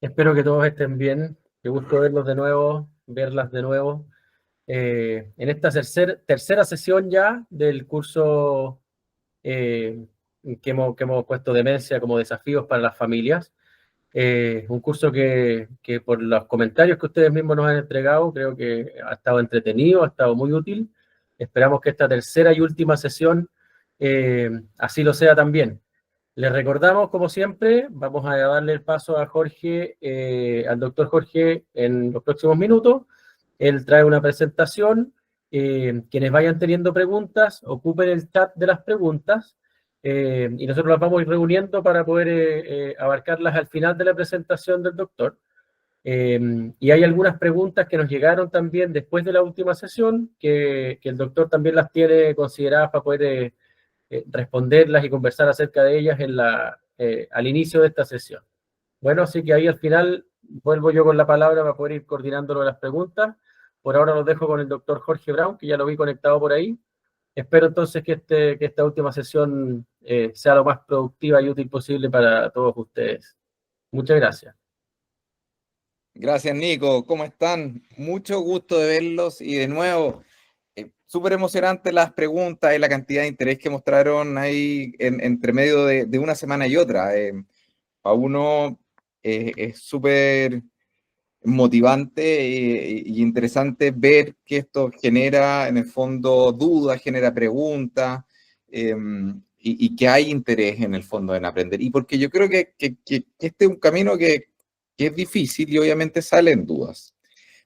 Espero que todos estén bien. Qué gusto verlos de nuevo, verlas de nuevo. En esta tercera sesión ya del curso eh, que hemos puesto demencia como desafíos para las familias. Un curso que por los comentarios que ustedes mismos nos han entregado, creo que ha estado entretenido, ha estado muy útil. Esperamos que esta tercera y última sesión así lo sea también. Les recordamos, como siempre, vamos a darle el paso a Jorge, al doctor Jorge, en los próximos minutos. Él trae una presentación. Quienes vayan teniendo preguntas, ocupen el chat de las preguntas y nosotros las vamos a ir reuniendo para poder abarcarlas al final de la presentación del doctor. Y hay algunas preguntas que nos llegaron también después de la última sesión, que el doctor también las tiene consideradas para poder responderlas y conversar acerca de ellas al inicio de esta sesión. Bueno, así que ahí al final vuelvo yo con la palabra para poder ir coordinándolo de las preguntas. Por ahora los dejo con el doctor Jorge Brown, que ya lo vi conectado por ahí. Espero entonces que esta última sesión sea lo más productiva y útil posible para todos ustedes. Muchas gracias. Gracias, Nico. ¿Cómo están? Mucho gusto de verlos y de nuevo, súper emocionante las preguntas y la cantidad de interés que mostraron ahí entre medio de una semana y otra. A uno es súper motivante y interesante ver que esto genera en el fondo dudas, genera preguntas y que hay interés en el fondo en aprender. Y porque yo creo que este es un camino que es difícil y obviamente salen dudas.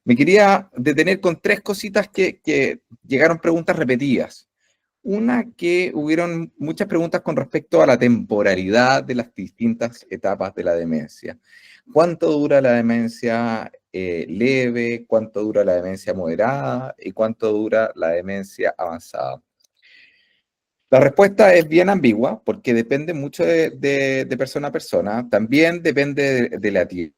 Me quería detener con tres cositas que llegaron preguntas repetidas. Una, que hubieron muchas preguntas con respecto a la temporalidad de las distintas etapas de la demencia. ¿Cuánto dura la demencia leve? ¿Cuánto dura la demencia moderada? ¿Y cuánto dura la demencia avanzada? La respuesta es bien ambigua porque depende mucho de persona a persona. También depende de la edad.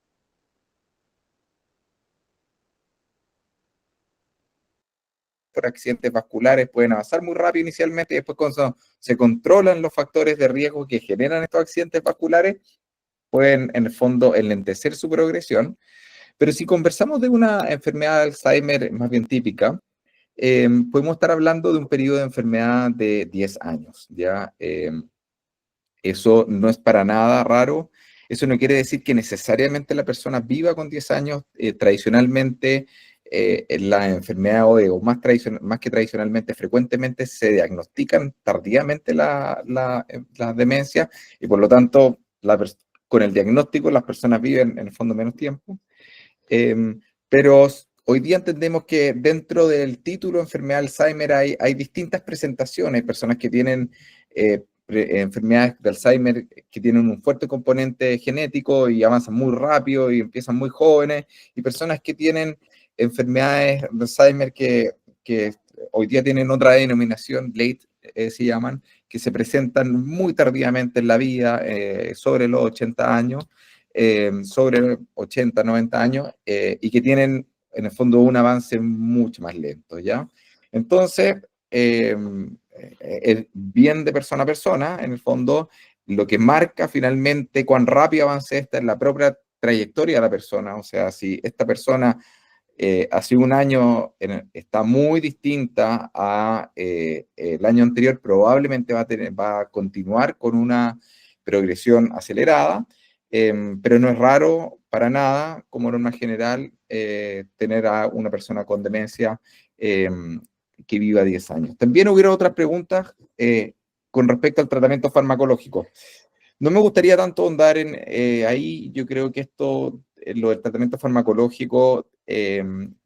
Por accidentes vasculares pueden avanzar muy rápido inicialmente y después cuando se controlan los factores de riesgo que generan estos accidentes vasculares, pueden en el fondo enlentecer su progresión. Pero si conversamos de una enfermedad de Alzheimer más bien típica, podemos estar hablando de un periodo de enfermedad de 10 años, ¿ya? Eso no es para nada raro. Eso no quiere decir que necesariamente la persona viva con 10 años. Tradicionalmente, las enfermedades o más que tradicionalmente, frecuentemente se diagnostican tardíamente la demencia y por lo tanto, con el diagnóstico las personas viven en el fondo menos tiempo. Pero hoy día entendemos que dentro del título enfermedad de Alzheimer hay distintas presentaciones, personas que tienen enfermedades de Alzheimer que tienen un fuerte componente genético y avanzan muy rápido y empiezan muy jóvenes, y personas que tienen enfermedades de Alzheimer que hoy día tienen otra denominación, late se llaman, que se presentan muy tardíamente en la vida, sobre los 80 años, sobre 80, 90 años, y que tienen en el fondo un avance mucho más lento, ¿ya? Entonces, bien de persona a persona, en el fondo, lo que marca finalmente cuán rápido avance esta es la propia trayectoria de la persona. O sea, si esta persona hace un año está muy distinta a el año anterior, probablemente va a continuar con una progresión acelerada, pero no es raro para nada, como norma general, tener a una persona con demencia que viva 10 años. También hubo otras preguntas con respecto al tratamiento farmacológico. No me gustaría tanto ahondar en ahí. Yo creo que esto, lo del tratamiento farmacológico,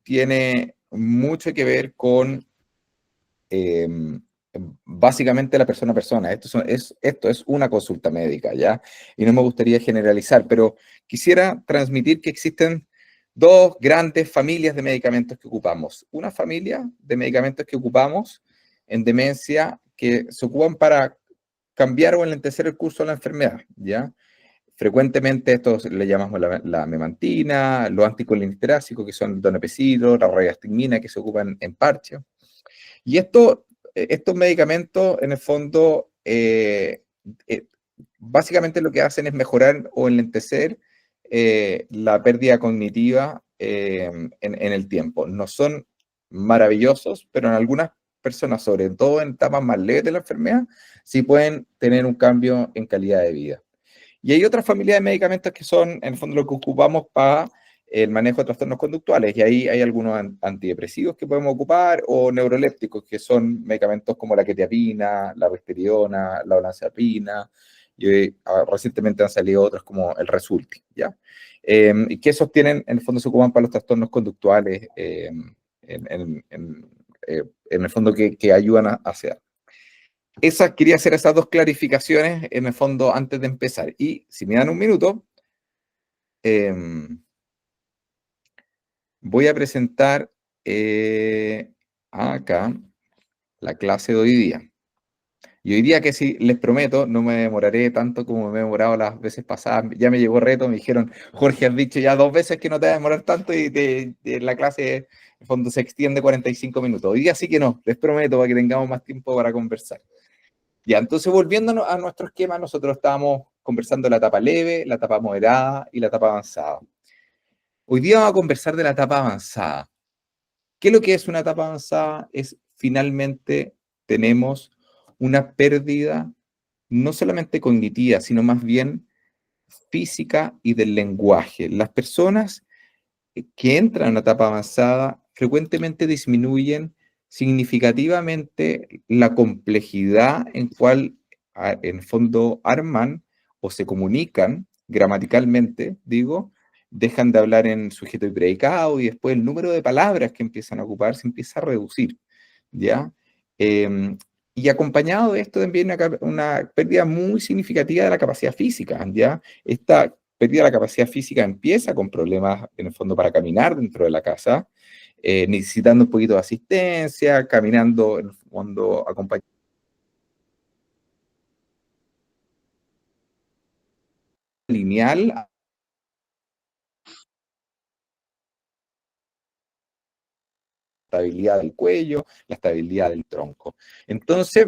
tiene mucho que ver con eh, básicamente la persona a persona. Esto es una consulta médica, ¿ya? Y no me gustaría generalizar, pero quisiera transmitir que existen dos grandes familias de medicamentos que ocupamos. Una familia de medicamentos que ocupamos en demencia que se ocupan para cambiar o enlentecer el curso de la enfermedad, ¿ya? Frecuentemente esto le llamamos la memantina, los anticolinestéricos, que son el donepezilo, la ribastigmina, que se ocupan en parche. Y estos medicamentos, en el fondo, básicamente lo que hacen es mejorar o enlentecer la pérdida cognitiva en el tiempo. No son maravillosos, pero en algunas personas, sobre todo en etapas más leves de la enfermedad, sí pueden tener un cambio en calidad de vida. Y hay otra familia de medicamentos que son, en el fondo, lo que ocupamos para el manejo de trastornos conductuales. Y ahí hay algunos antidepresivos que podemos ocupar o neurolépticos, que son medicamentos como la quetiapina, la risperidona, la olanzapina. Y recientemente han salido otros como el Resulti, ¿ya? Y que esos tienen, en el fondo, se ocupan para los trastornos conductuales, en el fondo, que ayudan a hacer. Quería hacer esas dos clarificaciones en el fondo antes de empezar. Y si me dan un minuto, voy a presentar acá la clase de hoy día. Y hoy día, que sí, les prometo, no me demoraré tanto como me he demorado las veces pasadas. Ya me llegó reto, me dijeron: Jorge, has dicho ya 2 veces que no te vas a demorar tanto y la clase, en el fondo, se extiende 45 minutos. Hoy día sí que no, les prometo, para que tengamos más tiempo para conversar. Ya, entonces, volviendo a nuestro esquema, nosotros estábamos conversando de la etapa leve, la etapa moderada y la etapa avanzada. Hoy día vamos a conversar de la etapa avanzada. ¿Qué es lo que es una etapa avanzada? Es, finalmente, tenemos una pérdida no solamente cognitiva, sino más bien física y del lenguaje. Las personas que entran en una etapa avanzada frecuentemente disminuyen significativamente la complejidad en cual, en fondo, arman o se comunican gramaticalmente, digo, dejan de hablar en sujeto y predicado, y después el número de palabras que empiezan a ocupar se empieza a reducir, ¿ya? Y acompañado de esto también una pérdida muy significativa de la capacidad física, ¿ya? Esta pérdida de la capacidad física empieza con problemas, en el fondo, para caminar dentro de la casa, necesitando un poquito de asistencia, caminando, en el fondo, acompañado lineal, la estabilidad del cuello, la estabilidad del tronco. Entonces,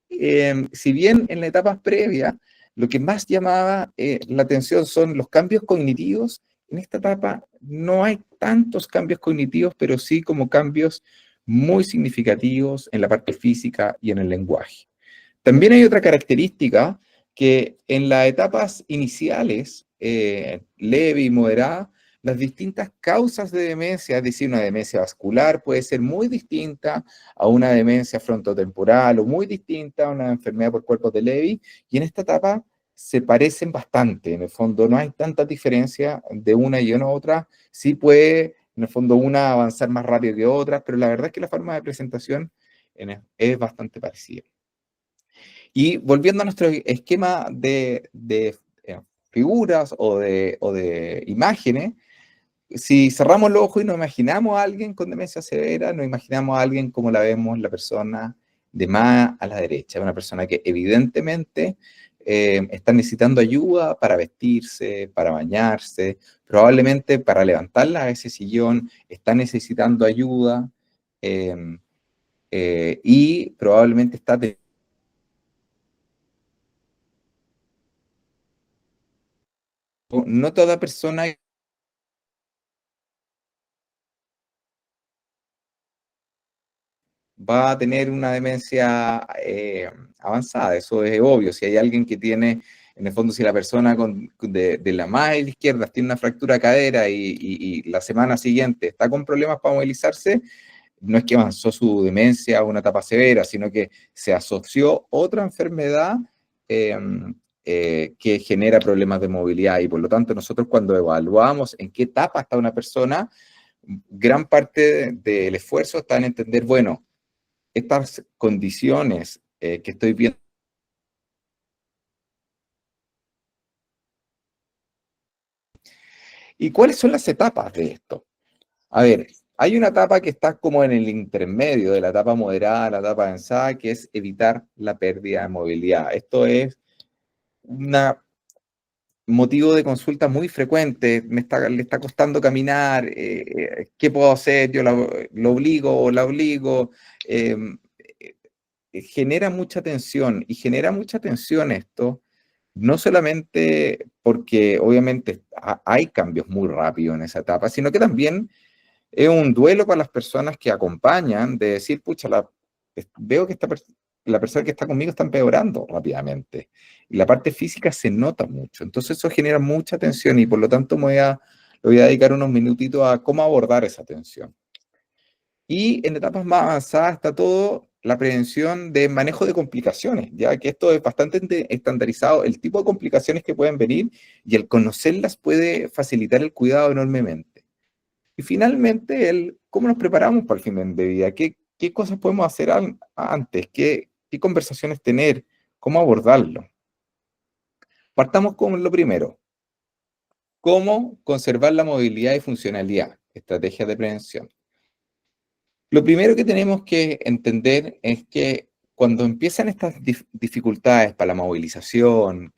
si bien en las etapas previas lo que más llamaba la atención son los cambios cognitivos, en esta etapa no hay tantos cambios cognitivos, pero sí como cambios muy significativos en la parte física y en el lenguaje. También hay otra característica, que en las etapas iniciales, leve y moderada, las distintas causas de demencia, es decir, una demencia vascular puede ser muy distinta a una demencia frontotemporal, o muy distinta a una enfermedad por cuerpos de Levy, y en esta etapa se parecen bastante. En el fondo no hay tanta diferencia de una y una otra. Sí puede, en el fondo, una avanzar más rápido que otra, pero la verdad es que la forma de presentación es bastante parecida. Y volviendo a nuestro esquema de figuras o de imágenes, si cerramos los ojos y nos imaginamos a alguien con demencia severa, nos imaginamos a alguien como la vemos la persona de más a la derecha, una persona que evidentemente está necesitando ayuda para vestirse, para bañarse, probablemente para levantarla a ese sillón, está necesitando ayuda, y probablemente está... No toda persona va a tener una demencia avanzada, eso es obvio. Si hay alguien que tiene, en el fondo, si la persona de la más a la izquierda tiene una fractura de cadera y la semana siguiente está con problemas para movilizarse, no es que avanzó su demencia a una etapa severa, sino que se asoció otra enfermedad eh, que genera problemas de movilidad. Y por lo tanto, nosotros, cuando evaluamos en qué etapa está una persona, gran parte del esfuerzo está en entender, bueno, estas condiciones que estoy viendo. ¿Y cuáles son las etapas de esto? A ver, hay una etapa que está como en el intermedio de la etapa moderada a la etapa avanzada, que es evitar la pérdida de movilidad. Esto es un motivo de consulta muy frecuente. Le está costando caminar, ¿qué puedo hacer? Yo lo obligo o la obligo. Genera mucha tensión, y genera mucha tensión esto no solamente porque obviamente hay cambios muy rápidos en esa etapa, sino que también es un duelo para las personas que acompañan, de decir, pucha, veo que la persona que está conmigo está empeorando rápidamente. Y la parte física se nota mucho. Entonces eso genera mucha tensión y por lo tanto le voy a dedicar unos minutitos a cómo abordar esa tensión. Y en etapas más avanzadas está todo la prevención de manejo de complicaciones, ya que esto es bastante estandarizado, el tipo de complicaciones que pueden venir y el conocerlas puede facilitar el cuidado enormemente. Y finalmente, cómo nos preparamos para el fin de vida, qué cosas podemos hacer antes, qué conversaciones tener, cómo abordarlo. Partamos con lo primero, cómo conservar la movilidad y funcionalidad, estrategias de prevención. Lo primero que tenemos que entender es que cuando empiezan estas dificultades para la movilización,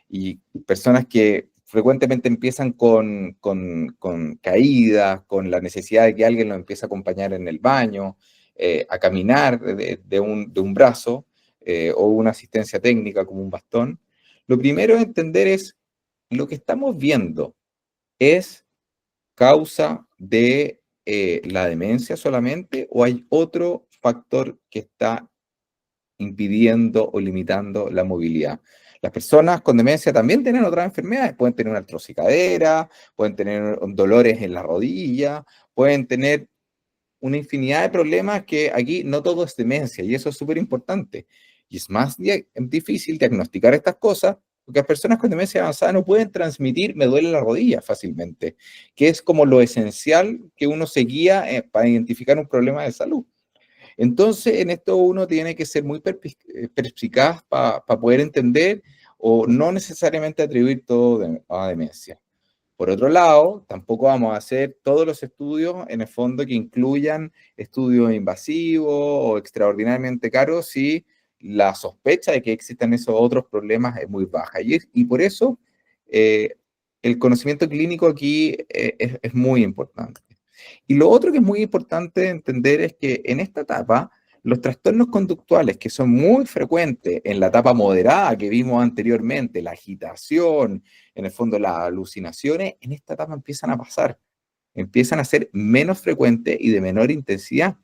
y personas que frecuentemente empiezan con caídas, con la necesidad de que alguien los empiece a acompañar en el baño, a caminar de un brazo, o una asistencia técnica como un bastón, lo primero a entender es lo que estamos viendo es causa de la demencia solamente o hay otro factor que está impidiendo o limitando la movilidad. Las personas con demencia también tienen otras enfermedades, pueden tener una artrosis cadera, pueden tener dolores en la rodilla, pueden tener una infinidad de problemas que aquí no todo es demencia y eso es súper importante. Y es más difícil diagnosticar estas cosas porque las personas con demencia avanzada no pueden transmitir me duele la rodilla fácilmente, que es como lo esencial que uno se guía para identificar un problema de salud. Entonces, en esto uno tiene que ser muy perspicaz para poder entender o no necesariamente atribuir todo a demencia. Por otro lado, tampoco vamos a hacer todos los estudios en el fondo que incluyan estudios invasivos o extraordinariamente caros si la sospecha de que existan esos otros problemas es muy baja. Y por eso el conocimiento clínico aquí es muy importante. Y lo otro que es muy importante entender es que en esta etapa, los trastornos conductuales que son muy frecuentes en la etapa moderada que vimos anteriormente, la agitación, en el fondo las alucinaciones, en esta etapa empiezan a ser menos frecuentes y de menor intensidad.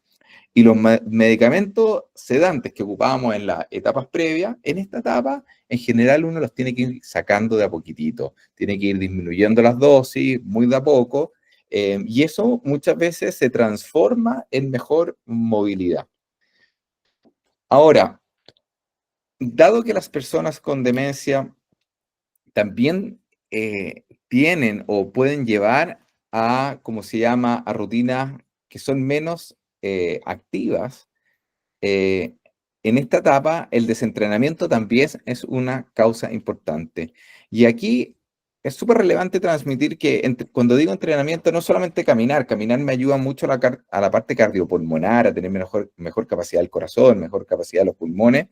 Y los medicamentos sedantes que ocupábamos en las etapas previas, en esta etapa, en general uno los tiene que ir sacando de a poquitito, tiene que ir disminuyendo las dosis muy de a poco, y eso muchas veces se transforma en mejor movilidad. Ahora, dado que las personas con demencia también tienen o pueden llevar a, como se llama, a rutinas que son menos activas, en esta etapa el desentrenamiento también es una causa importante. Y aquí es súper relevante transmitir que cuando digo entrenamiento, no solamente caminar me ayuda mucho a la parte cardiopulmonar, a tener mejor capacidad del corazón, mejor capacidad de los pulmones,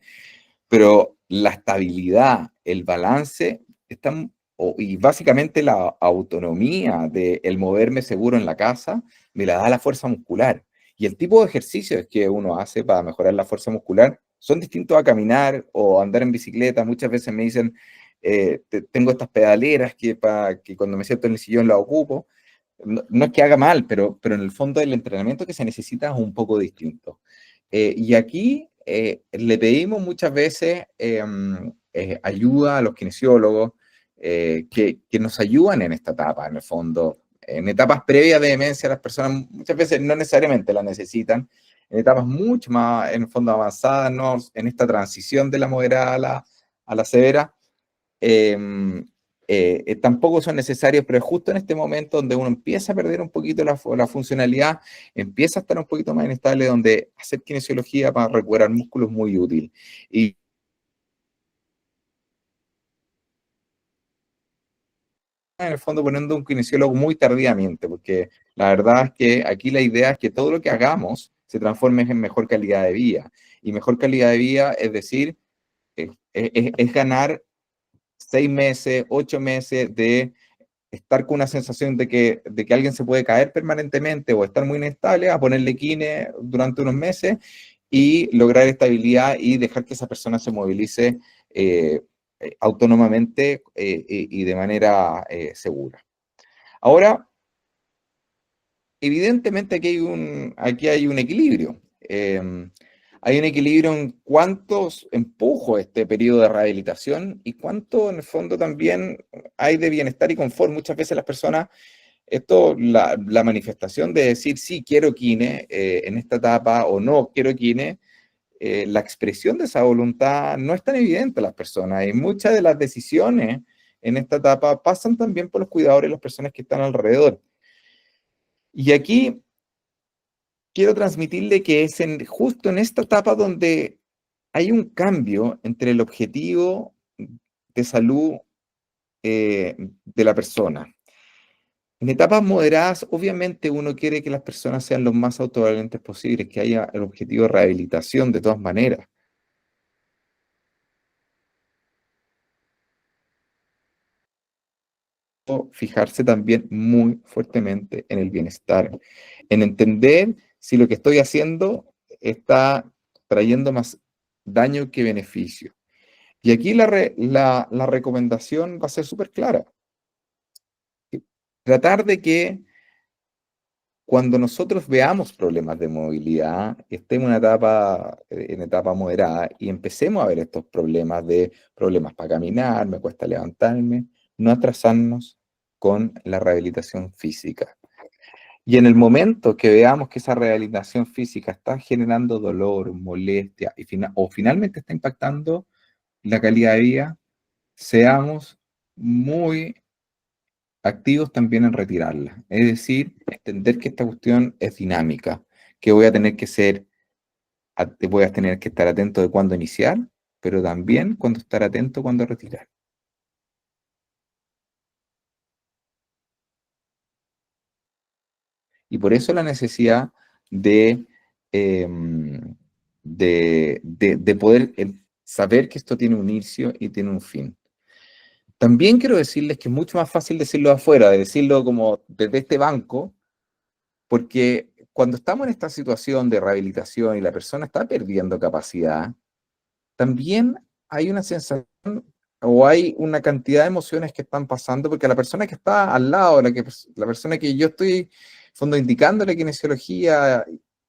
pero la estabilidad, el balance, y básicamente la autonomía de el moverme seguro en la casa, me la da la fuerza muscular. Y el tipo de ejercicios que uno hace para mejorar la fuerza muscular son distintos a caminar o andar en bicicleta. Muchas veces me dicen, tengo estas pedaleras que cuando me siento en el sillón las ocupo. No es que haga mal, pero en el fondo el entrenamiento que se necesita es un poco distinto. Y aquí le pedimos muchas veces ayuda a los kinesiólogos que nos ayudan en esta etapa, en el fondo. En etapas previas de demencia, las personas muchas veces no necesariamente la necesitan. En etapas mucho más, en el fondo, avanzadas, ¿no? En esta transición de la moderada a la severa, tampoco son necesarios, pero es justo en este momento donde uno empieza a perder un poquito la funcionalidad, empieza a estar un poquito más inestable, donde hacer kinesiología para recuperar músculos es muy útil. Y en el fondo poniendo un kinesiólogo muy tardíamente, porque la verdad es que aquí la idea es que todo lo que hagamos se transforme en mejor calidad de vida. Y mejor calidad de vida, es decir, es ganar 6 meses, 8 meses de estar con una sensación de que alguien se puede caer permanentemente o estar muy inestable, a ponerle kine durante unos meses y lograr estabilidad y dejar que esa persona se movilice autónomamente y de manera segura. Ahora, evidentemente aquí hay un equilibrio. Hay un equilibrio en cuánto empujo este periodo de rehabilitación y cuánto en el fondo también hay de bienestar y confort. Muchas veces las personas, la manifestación de decir sí, quiero kine en esta etapa o no quiero kine, la expresión de esa voluntad no es tan evidente a las personas y muchas de las decisiones en esta etapa pasan también por los cuidadores y las personas que están alrededor. Y aquí quiero transmitirle que es justo en esta etapa donde hay un cambio entre el objetivo de salud de la persona. En etapas moderadas, obviamente uno quiere que las personas sean lo más autovalentes posibles, que haya el objetivo de rehabilitación de todas maneras. Fijarse también muy fuertemente en el bienestar, en entender si lo que estoy haciendo está trayendo más daño que beneficio. Y aquí la recomendación va a ser súper clara. Tratar de que cuando nosotros veamos problemas de movilidad, estemos en etapa moderada y empecemos a ver estos problemas para caminar, me cuesta levantarme, no atrasarnos con la rehabilitación física. Y en el momento que veamos que esa rehabilitación física está generando dolor, molestia o finalmente está impactando la calidad de vida, seamos muy activos también en retirarla. Es decir, entender que esta cuestión es dinámica, que voy a tener que estar atento de cuándo iniciar, pero también cuando estar atento cuándo retirar. Y por eso la necesidad de, de poder saber que esto tiene un inicio y tiene un fin. También quiero decirles que es mucho más fácil decirlo afuera, de decirlo como desde este banco, porque cuando estamos en esta situación de rehabilitación y la persona está perdiendo capacidad, también hay una sensación o hay una cantidad de emociones que están pasando, porque la persona que está al lado, la persona que yo estoy indicando la kinesiología,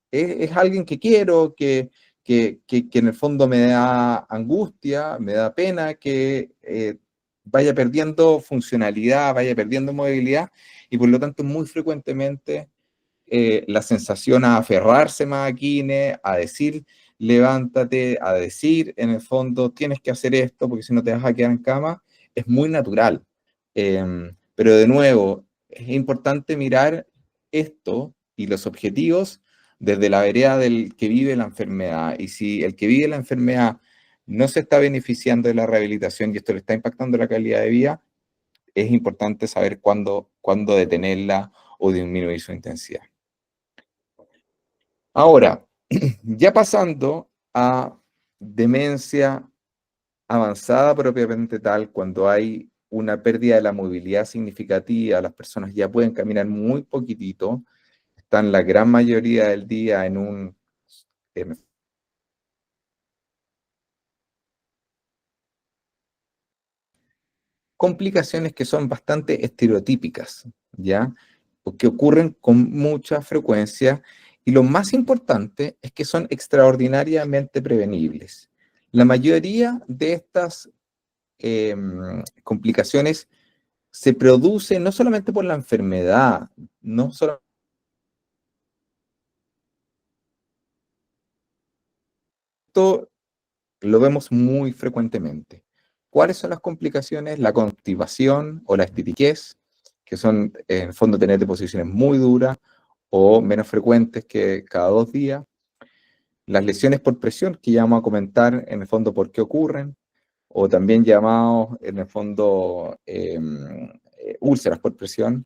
es alguien que quiero, que en el fondo me da angustia, me da pena que vaya perdiendo funcionalidad, vaya perdiendo movilidad, y por lo tanto muy frecuentemente la sensación a aferrarse más a Kine, a decir levántate, a decir en el fondo tienes que hacer esto porque si no te vas a quedar en cama, es muy natural. Pero de nuevo, es importante mirar esto y los objetivos desde la vereda del que vive la enfermedad. Y si el que vive la enfermedad no se está beneficiando de la rehabilitación y esto le está impactando la calidad de vida, es importante saber cuándo detenerla o disminuir su intensidad. Ahora, ya pasando a demencia avanzada propiamente tal, cuando hay una pérdida de la movilidad significativa, las personas ya pueden caminar muy poquitito, están la gran mayoría del día en complicaciones que son bastante estereotípicas, ¿ya? O que ocurren con mucha frecuencia, y lo más importante es que son extraordinariamente prevenibles. La mayoría de estas complicaciones se producen no solamente por la enfermedad, no solo lo vemos muy frecuentemente. ¿Cuáles son las complicaciones? La constipación o la estitiquez, que son en el fondo tener deposiciones muy duras o menos frecuentes que cada 2 días. Las lesiones por presión, que ya vamos a comentar en el fondo por qué ocurren, o también llamados en el fondo úlceras por presión,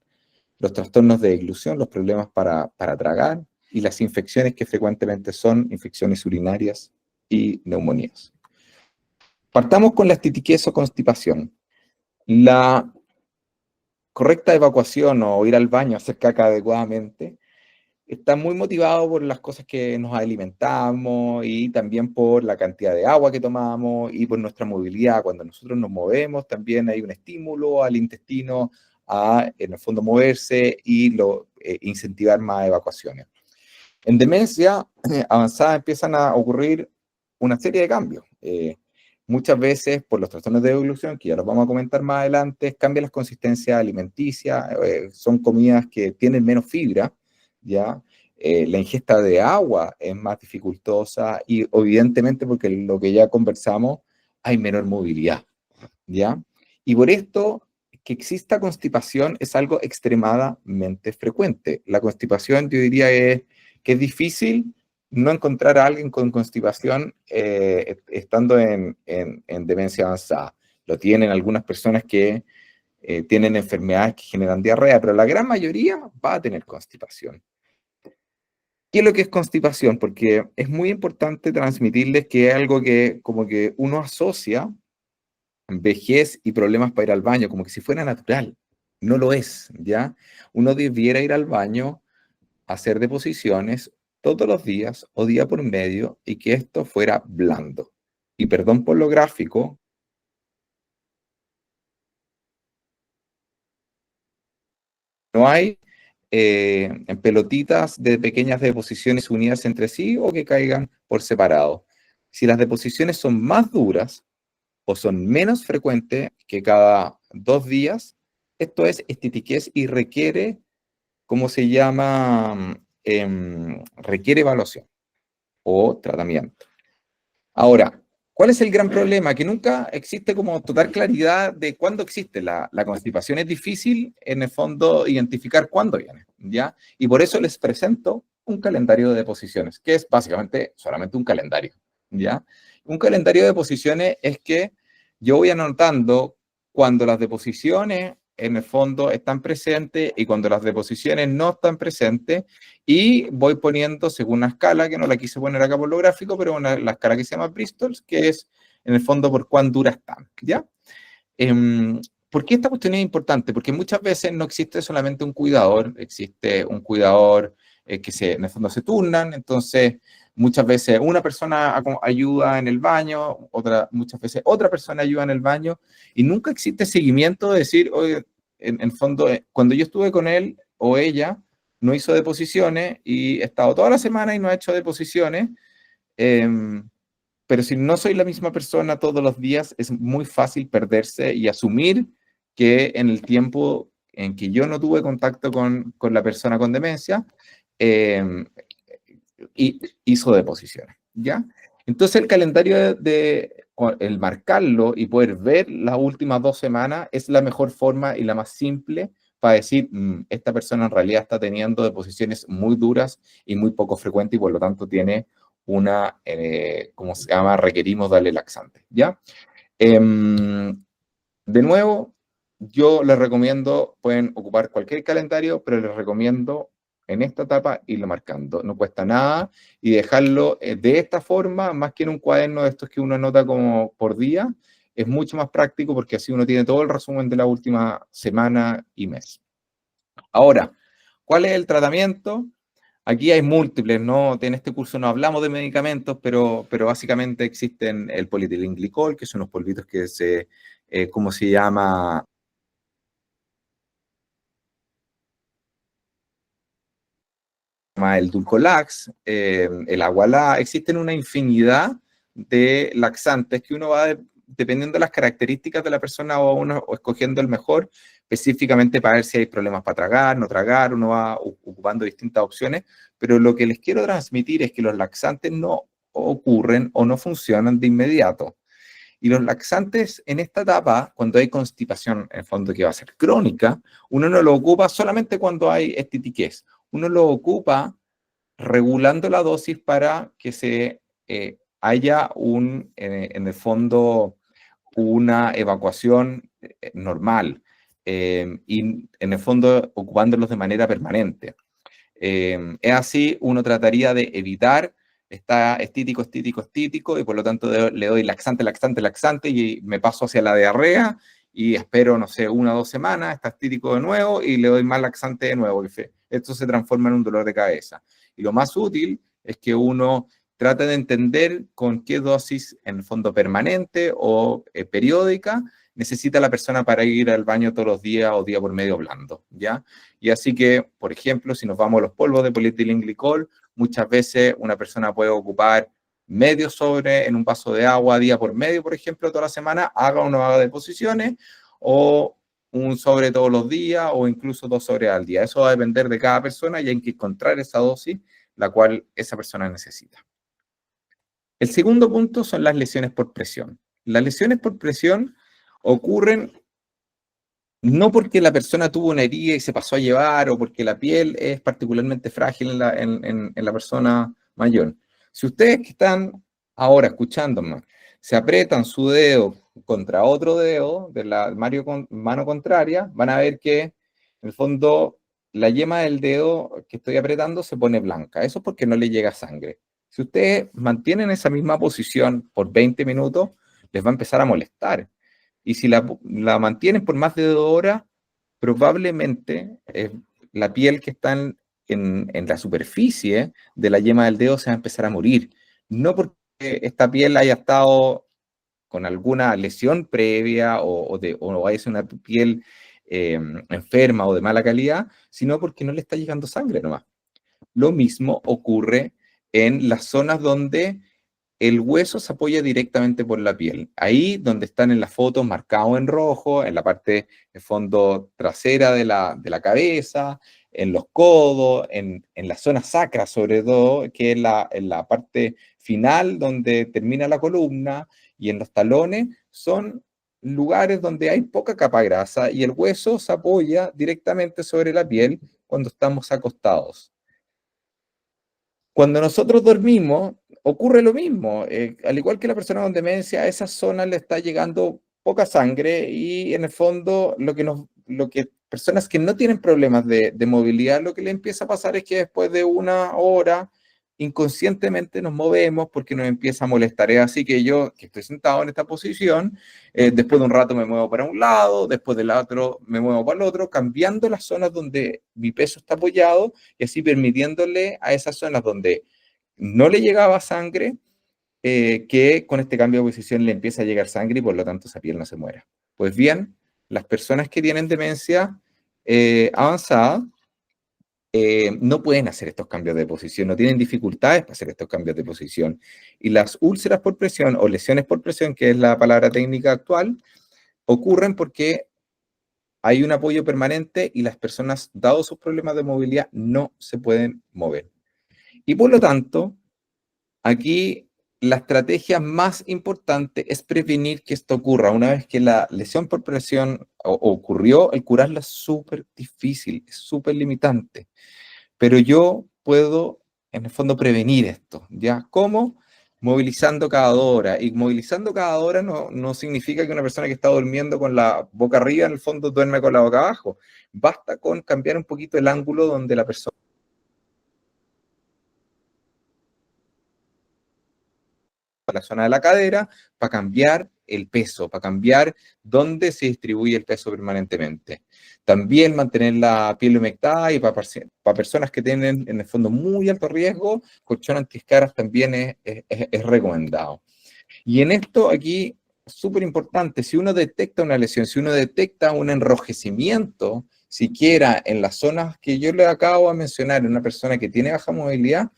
los trastornos de deglución, los problemas para tragar, y las infecciones que frecuentemente son infecciones urinarias y neumonías. Partamos con la estitiquez o constipación. La correcta evacuación o ir al baño, hacer caca adecuadamente, está muy motivado por las cosas que nos alimentamos y también por la cantidad de agua que tomamos y por nuestra movilidad. Cuando nosotros nos movemos, también hay un estímulo al intestino a, en el fondo, moverse y incentivar más evacuaciones. En demencia avanzada empiezan a ocurrir una serie de cambios. Muchas veces, por los trastornos de evolución, que ya los vamos a comentar más adelante, cambian las consistencias alimenticias, son comidas que tienen menos fibra, ¿ya? La ingesta de agua es más dificultosa y evidentemente porque lo que ya conversamos, hay menor movilidad, ¿ya? Y por esto, que exista constipación es algo extremadamente frecuente. La constipación, yo diría, que es difícil no encontrar a alguien con constipación estando en demencia avanzada. Lo tienen algunas personas que tienen enfermedades que generan diarrea, pero la gran mayoría va a tener constipación. ¿Qué es lo que es constipación? Porque es muy importante transmitirles que es algo que como que uno asocia vejez y problemas para ir al baño, como que si fuera natural. No lo es, ¿ya? Uno debiera ir al baño, hacer deposiciones todos los días o día por medio y que esto fuera blando. Y perdón por lo gráfico, no hay en pelotitas de pequeñas deposiciones unidas entre sí o que caigan por separado. Si las deposiciones son más duras o son menos frecuentes que cada 2 días, esto es estitiquez y requiere, ¿cómo se llama? Requiere evaluación o tratamiento. Ahora, ¿cuál es el gran problema? Que nunca existe como total claridad de cuándo existe. La constipación es difícil, en el fondo, identificar cuándo viene, ¿ya? Y por eso les presento un calendario de deposiciones, que es básicamente solamente un calendario, ¿ya? Un calendario de deposiciones es que yo voy anotando cuando las deposiciones, en el fondo, están presentes y cuando las deposiciones no están presentes, y voy poniendo según una escala, que no la quise poner acá por lo gráfico, pero la escala que se llama Bristol, que es en el fondo por cuán dura están, ¿ya? ¿Por qué esta cuestión es importante? Porque muchas veces no existe solamente un cuidador, existe un cuidador en el fondo se turnan, entonces muchas veces una persona ayuda en el baño, muchas veces otra persona ayuda en el baño, y nunca existe seguimiento de decir, oye, en el fondo, cuando yo estuve con él o ella, no hizo deposiciones y he estado toda la semana y no ha hecho deposiciones, pero si no soy la misma persona todos los días, es muy fácil perderse y asumir que en el tiempo en que yo no tuve contacto con la persona con demencia, hizo deposiciones, ¿ya? Entonces el calendario el marcarlo y poder ver las últimas 2 semanas es la mejor forma y la más simple para decir, esta persona en realidad está teniendo deposiciones muy duras y muy poco frecuentes y por lo tanto tiene una, ¿cómo se llama? Requerimos darle laxante, ¿ya? De nuevo, yo les recomiendo, pueden ocupar cualquier calendario, pero les recomiendo en esta etapa irlo marcando. No cuesta nada y dejarlo de esta forma, más que en un cuaderno de estos que uno anota como por día, es mucho más práctico porque así uno tiene todo el resumen de la última semana y mes. Ahora, ¿cuál es el tratamiento? Aquí hay múltiples, ¿no? En este curso no hablamos de medicamentos, pero básicamente existen el polietilenglicol, que son los polvitos que ¿cómo se llama? El Dulcolax, el Agualá, existen una infinidad de laxantes que uno va, dependiendo de las características de la persona, o escogiendo el mejor, específicamente para ver si hay problemas para tragar, no tragar, uno va ocupando distintas opciones, pero lo que les quiero transmitir es que los laxantes no ocurren o no funcionan de inmediato. Y los laxantes en esta etapa, cuando hay constipación, en el fondo que va a ser crónica, uno no lo ocupa solamente cuando hay estitiquez. Uno lo ocupa regulando la dosis para que haya en el fondo una evacuación normal y en el fondo ocupándolos de manera permanente. Es así, uno trataría de evitar, está estítico, y por lo tanto le doy laxante, laxante, laxante, y me paso hacia la diarrea, y espero, no sé, 1 o 2 semanas, está estítico de nuevo, y le doy más laxante de nuevo. Ese esto se transforma en un dolor de cabeza. Y lo más útil es que uno trate de entender con qué dosis, en el fondo permanente o periódica, necesita la persona para ir al baño todos los días o día por medio blando, ¿ya? Y así que, por ejemplo, si nos vamos a los polvos de polietilenglicol, muchas veces una persona puede ocupar medio sobre en un vaso de agua día por medio, por ejemplo, toda la semana, haga o no haga deposiciones, o un sobre todos los días, o incluso 2 sobres al día. Eso va a depender de cada persona y hay que encontrar esa dosis la cual esa persona necesita. El segundo punto son las lesiones por presión. Las lesiones por presión ocurren no porque la persona tuvo una herida y se pasó a llevar o porque la piel es particularmente frágil en la persona mayor. Si ustedes que están ahora escuchándome se aprietan su dedo contra otro dedo de la mano contraria, van a ver que en el fondo la yema del dedo que estoy apretando se pone blanca. Eso es porque no le llega sangre. Si ustedes mantienen esa misma posición por 20 minutos, les va a empezar a molestar. Y si la mantienen por más de 2 horas, probablemente la piel que está en la superficie de la yema del dedo se va a empezar a morir. No porque esta piel haya estado con alguna lesión previa o haya sido una piel enferma o de mala calidad, sino porque no le está llegando sangre nomás. Lo mismo ocurre en las zonas donde el hueso se apoya directamente por la piel. Ahí donde están en las fotos marcados en rojo, en la parte de fondo trasera de la cabeza, en los codos, en la zona sacra sobre todo, que es en la parte final donde termina la columna, y en los talones son lugares donde hay poca capa grasa y el hueso se apoya directamente sobre la piel cuando estamos acostados. Cuando nosotros dormimos, ocurre lo mismo. Al igual que la persona con demencia, a esa zona le está llegando poca sangre y en el fondo lo que personas que no tienen problemas de movilidad, lo que le empieza a pasar es que después de 1 hora inconscientemente nos movemos porque nos empieza a molestar. Es así que yo, que estoy sentado en esta posición, después de un rato me muevo para un lado, después del otro me muevo para el otro, cambiando las zonas donde mi peso está apoyado y así permitiéndole a esas zonas donde no le llegaba sangre, que con este cambio de posición le empieza a llegar sangre y por lo tanto esa piel no se muera. Pues bien, las personas que tienen demencia avanzada no pueden hacer estos cambios de posición, no tienen dificultades para hacer estos cambios de posición. Y las úlceras por presión o lesiones por presión, que es la palabra técnica actual, ocurren porque hay un apoyo permanente y las personas, dados sus problemas de movilidad, no se pueden mover. Y por lo tanto, aquí la estrategia más importante es prevenir que esto ocurra. Una vez que la lesión por presión ocurrió, el curarla es súper difícil, es súper limitante. Pero yo puedo, en el fondo, prevenir esto, ¿ya? ¿Cómo? Movilizando cada 2 horas. Y movilizando cada 2 horas no significa que una persona que está durmiendo con la boca arriba, en el fondo, duerme con la boca abajo. Basta con cambiar un poquito el ángulo donde la persona, la zona de la cadera, para cambiar el peso, para cambiar dónde se distribuye el peso permanentemente. También mantener la piel humectada y para personas que tienen en el fondo muy alto riesgo, colchón antiescaras también es recomendado. Y en esto aquí, súper importante, si uno detecta una lesión, si uno detecta un enrojecimiento, siquiera en las zonas que yo le acabo de mencionar, en una persona que tiene baja movilidad,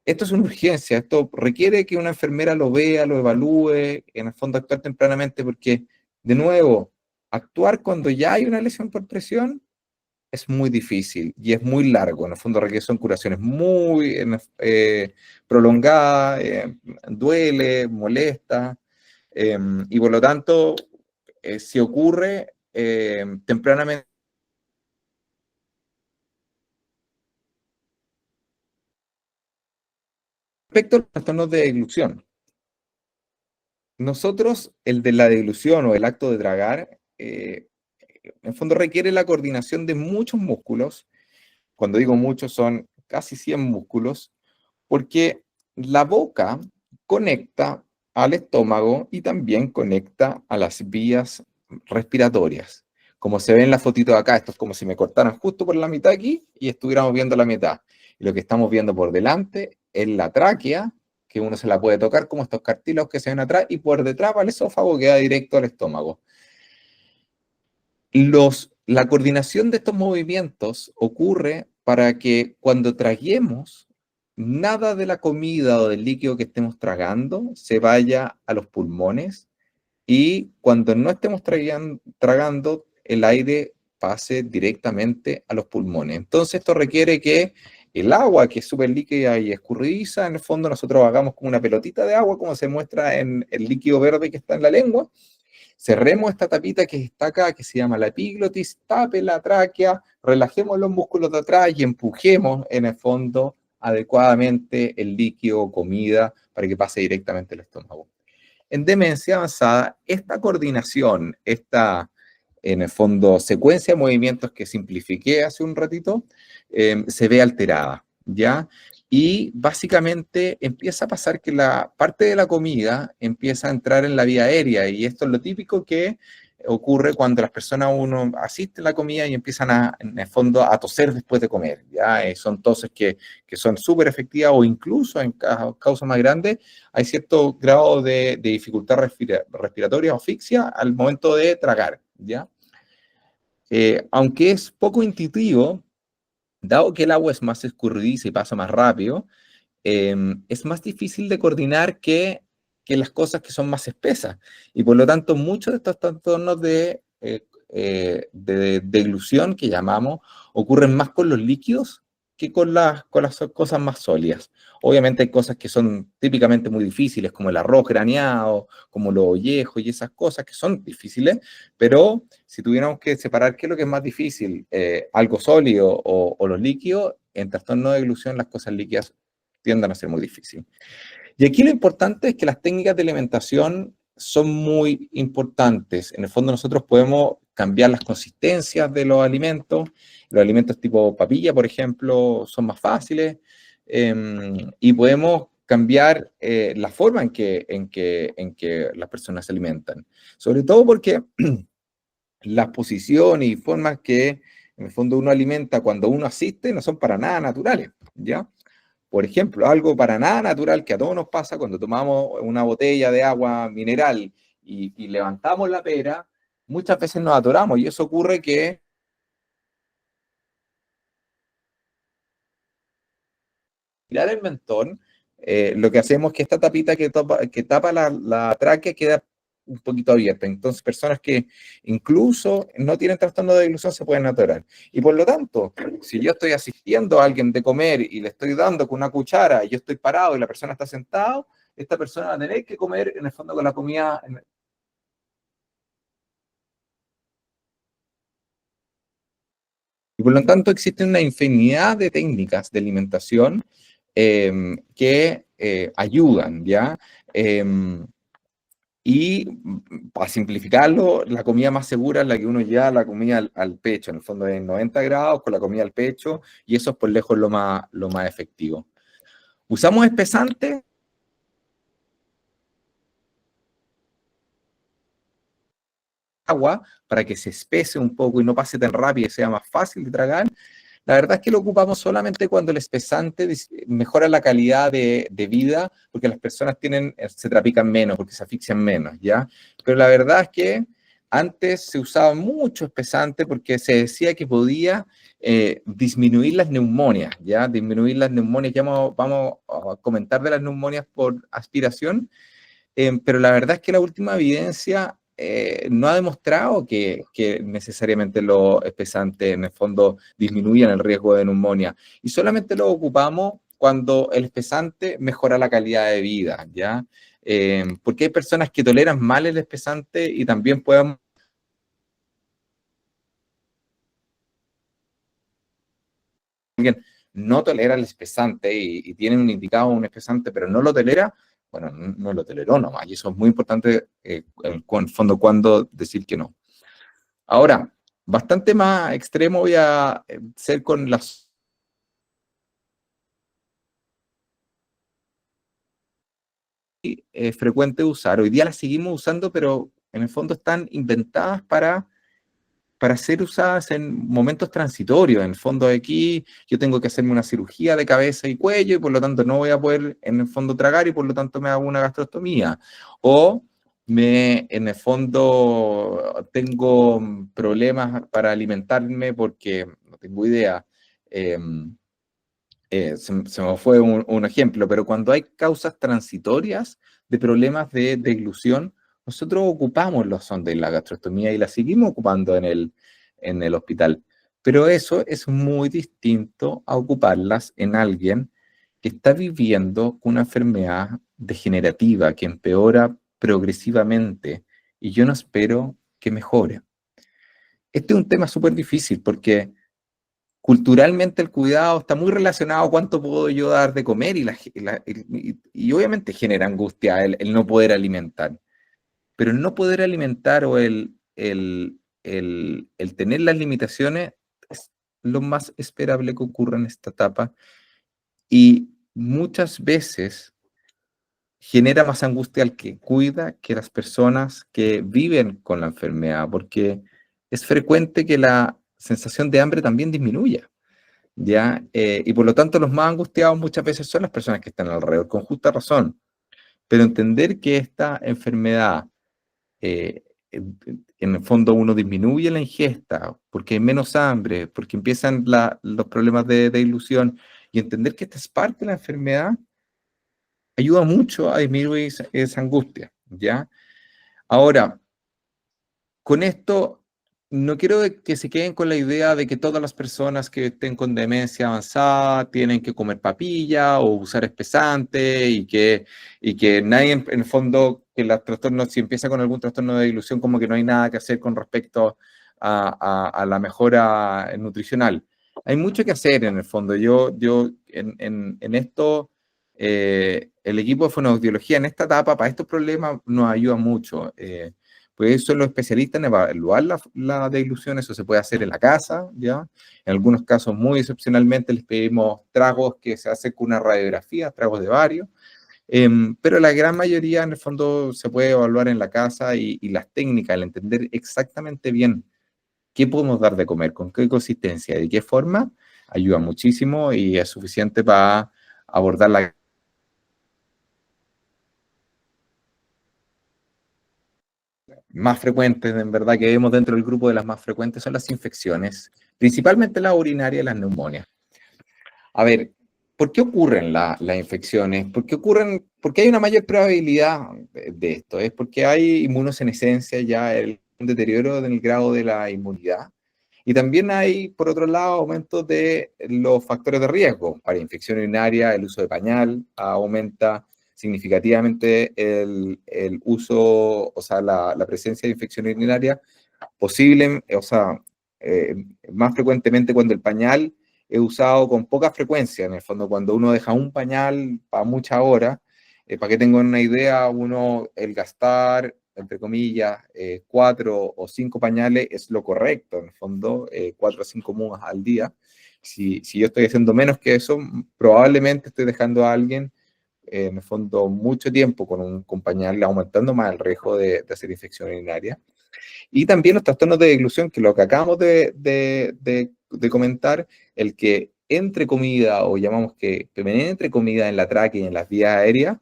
esto es una urgencia, esto requiere que una enfermera lo vea, lo evalúe, en el fondo actuar tempranamente, porque, de nuevo, actuar cuando ya hay una lesión por presión es muy difícil y es muy largo. En el fondo requiere son curaciones muy prolongadas, duele, molesta, y por lo tanto, si ocurre tempranamente. Respecto a los trastornos de deglución, nosotros, el de la deglución o el acto de tragar, en el fondo requiere la coordinación de muchos músculos. Cuando digo muchos, son casi 100 músculos, porque la boca conecta al estómago y también conecta a las vías respiratorias. como se ve en la fotito de acá, esto es como si me cortaran justo por la mitad aquí y estuviéramos viendo la mitad. Y lo que estamos viendo por delante es la tráquea, que uno se la puede tocar como estos cartílagos que se ven atrás, y por detrás va el esófago que va directo al estómago. La coordinación de estos movimientos ocurre para que cuando traguemos, nada de la comida o del líquido que estemos tragando se vaya a los pulmones, y cuando no estemos tragando, el aire pase directamente a los pulmones. Entonces esto requiere que el agua, que es súper líquida y escurridiza, en el fondo nosotros hagamos como una pelotita de agua, como se muestra en el líquido verde que está en la lengua. Cerremos esta tapita que está acá, que se llama la epiglotis, tape la tráquea, relajemos los músculos de atrás y empujemos en el fondo adecuadamente el líquido o comida para que pase directamente al estómago. En demencia avanzada, esta coordinación, esta, en el fondo, secuencia de movimientos que simplifiqué hace un ratito, se ve alterada, ¿ya? Y básicamente empieza a pasar que la parte de la comida empieza a entrar en la vía aérea, y esto es lo típico que ocurre cuando las personas, uno asiste a la comida y empiezan en el fondo a toser después de comer, ¿ya? Son toses que son súper efectivas, o incluso en causas más grandes hay cierto grado de dificultad respiratoria o asfixia al momento de tragar, ¿ya? Aunque es poco intuitivo, dado que el agua es más escurridiza y pasa más rápido, es más difícil de coordinar que las cosas que son más espesas. Y por lo tanto, muchos de estos trastornos de deglución que llamamos ocurren más con los líquidos que con las cosas más sólidas. Obviamente hay cosas que son típicamente muy difíciles, como el arroz graneado, como los ollejos y esas cosas que son difíciles, pero si tuviéramos que separar qué es lo que es más difícil, algo sólido o los líquidos, en trastorno de deglución las cosas líquidas tienden a ser muy difíciles. Y aquí lo importante es que las técnicas de alimentación son muy importantes. En el fondo nosotros podemos cambiar las consistencias de los alimentos. Los alimentos tipo papilla, por ejemplo, son más fáciles, y podemos cambiar la forma en que las personas se alimentan. Sobre todo porque las posiciones y formas que en el fondo uno alimenta cuando uno asiste no son para nada naturales, ¿ya? Por ejemplo, algo para nada natural que a todos nos pasa cuando tomamos una botella de agua mineral y levantamos la pera, muchas veces nos atoramos, y eso ocurre que tirar el mentón, lo que hacemos es que esta tapita que tapa la tráquea queda un poquito abierta. Entonces, personas que incluso no tienen trastorno de deglución se pueden atorar. Y por lo tanto, si yo estoy asistiendo a alguien de comer y le estoy dando con una cuchara y yo estoy parado y la persona está sentada, esta persona va a tener que comer en el fondo con la comida. Y por lo tanto, existe una infinidad de técnicas de alimentación que ayudan, ¿ya? Y para simplificarlo, la comida más segura es la que uno lleva la comida al pecho, en el fondo de 90 grados con la comida al pecho, y eso es por lejos lo más efectivo. Usamos espesante, agua, para que se espese un poco y no pase tan rápido y sea más fácil de tragar. La verdad es que lo ocupamos solamente cuando el espesante mejora la calidad de vida, porque las personas se trapican menos, porque se asfixian menos, ¿ya? Pero la verdad es que antes se usaba mucho espesante porque se decía que podía disminuir las neumonias, ¿ya? Disminuir las neumonias, ya vamos a comentar de las neumonias por aspiración, pero la verdad es que la última evidencia no ha demostrado que necesariamente los espesantes en el fondo disminuyan el riesgo de neumonía, y solamente lo ocupamos cuando el espesante mejora la calidad de vida, ¿ya? Porque hay personas que toleran mal el espesante y también pueden no tolera el espesante y tiene un indicado un espesante, pero no lo tolera, bueno, no lo toleró nomás, y eso es muy importante, en el fondo, cuando decir que no. Ahora, bastante más extremo voy a ser con las frecuentes usar. Hoy día las seguimos usando, pero en el fondo están inventadas para para ser usadas en momentos transitorios. En el fondo, aquí yo tengo que hacerme una cirugía de cabeza y cuello y por lo tanto no voy a poder en el fondo tragar y por lo tanto me hago una gastrostomía. O en el fondo tengo problemas para alimentarme porque no tengo idea. Se me fue un ejemplo, pero cuando hay causas transitorias de problemas de deglución, nosotros ocupamos los sondas y la gastrostomía y la seguimos ocupando en el hospital. Pero eso es muy distinto a ocuparlas en alguien que está viviendo una enfermedad degenerativa que empeora progresivamente y yo no espero que mejore. Este es un tema súper difícil porque culturalmente el cuidado está muy relacionado a cuánto puedo yo dar de comer y obviamente genera angustia el no poder alimentar. Pero el no poder alimentar o el tener las limitaciones es lo más esperable que ocurra en esta etapa y muchas veces genera más angustia al que cuida que las personas que viven con la enfermedad, porque es frecuente que la sensación de hambre también disminuya. ¿Ya? Y por lo tanto los más angustiados muchas veces son las personas que están alrededor, con justa razón. Pero entender que esta enfermedad, en el fondo uno disminuye la ingesta, porque hay menos hambre, porque empiezan los problemas de ilusión, y entender que esta es parte de la enfermedad, ayuda mucho a disminuir esa angustia, ¿ya? Ahora, con esto, no quiero que se queden con la idea de que todas las personas que estén con demencia avanzada tienen que comer papilla o usar espesante y que nadie, en el fondo, que los trastornos, si empieza con algún trastorno de ilusión, como que no hay nada que hacer con respecto a la mejora nutricional. Hay mucho que hacer en el fondo. En esto, el equipo de fonoaudiología en esta etapa, para estos problemas, nos ayuda mucho. Pues eso los especialistas en evaluar la deglución, eso se puede hacer en la casa, ¿ya? En algunos casos, muy excepcionalmente, les pedimos tragos que se hacen con una radiografía, tragos de varios, pero la gran mayoría, en el fondo, se puede evaluar en la casa y las técnicas, el entender exactamente bien qué podemos dar de comer, con qué consistencia, de qué forma, ayuda muchísimo y es suficiente para abordar la más frecuentes, en verdad, que vemos dentro del grupo de las más frecuentes son las infecciones, principalmente las urinarias y las neumonias. A ver, ¿por qué ocurren las infecciones? ¿Por qué hay una mayor probabilidad de esto? Es porque hay inmunosenescencia, ya un deterioro del grado de la inmunidad. Y también hay, por otro lado, aumentos de los factores de riesgo. Para infección urinaria, el uso de pañal aumenta significativamente el uso, o sea, la presencia de infección urinaria posible, o sea, eh, más frecuentemente cuando el pañal es usado con poca frecuencia, en el fondo, cuando uno deja un pañal para muchas horas, para que tengan una idea, el gastar, entre comillas, 4 o 5 pañales es lo correcto, en el fondo, 4 o 5 mudas al día. Si yo estoy haciendo menos que eso, probablemente estoy dejando a alguien, en el fondo, mucho tiempo con pañal, aumentando más el riesgo de hacer infección urinaria. Y también los trastornos de deglución, que lo que acabamos de comentar, el que entre comida, o llamamos que entre comida en la tráquea y en las vías aéreas,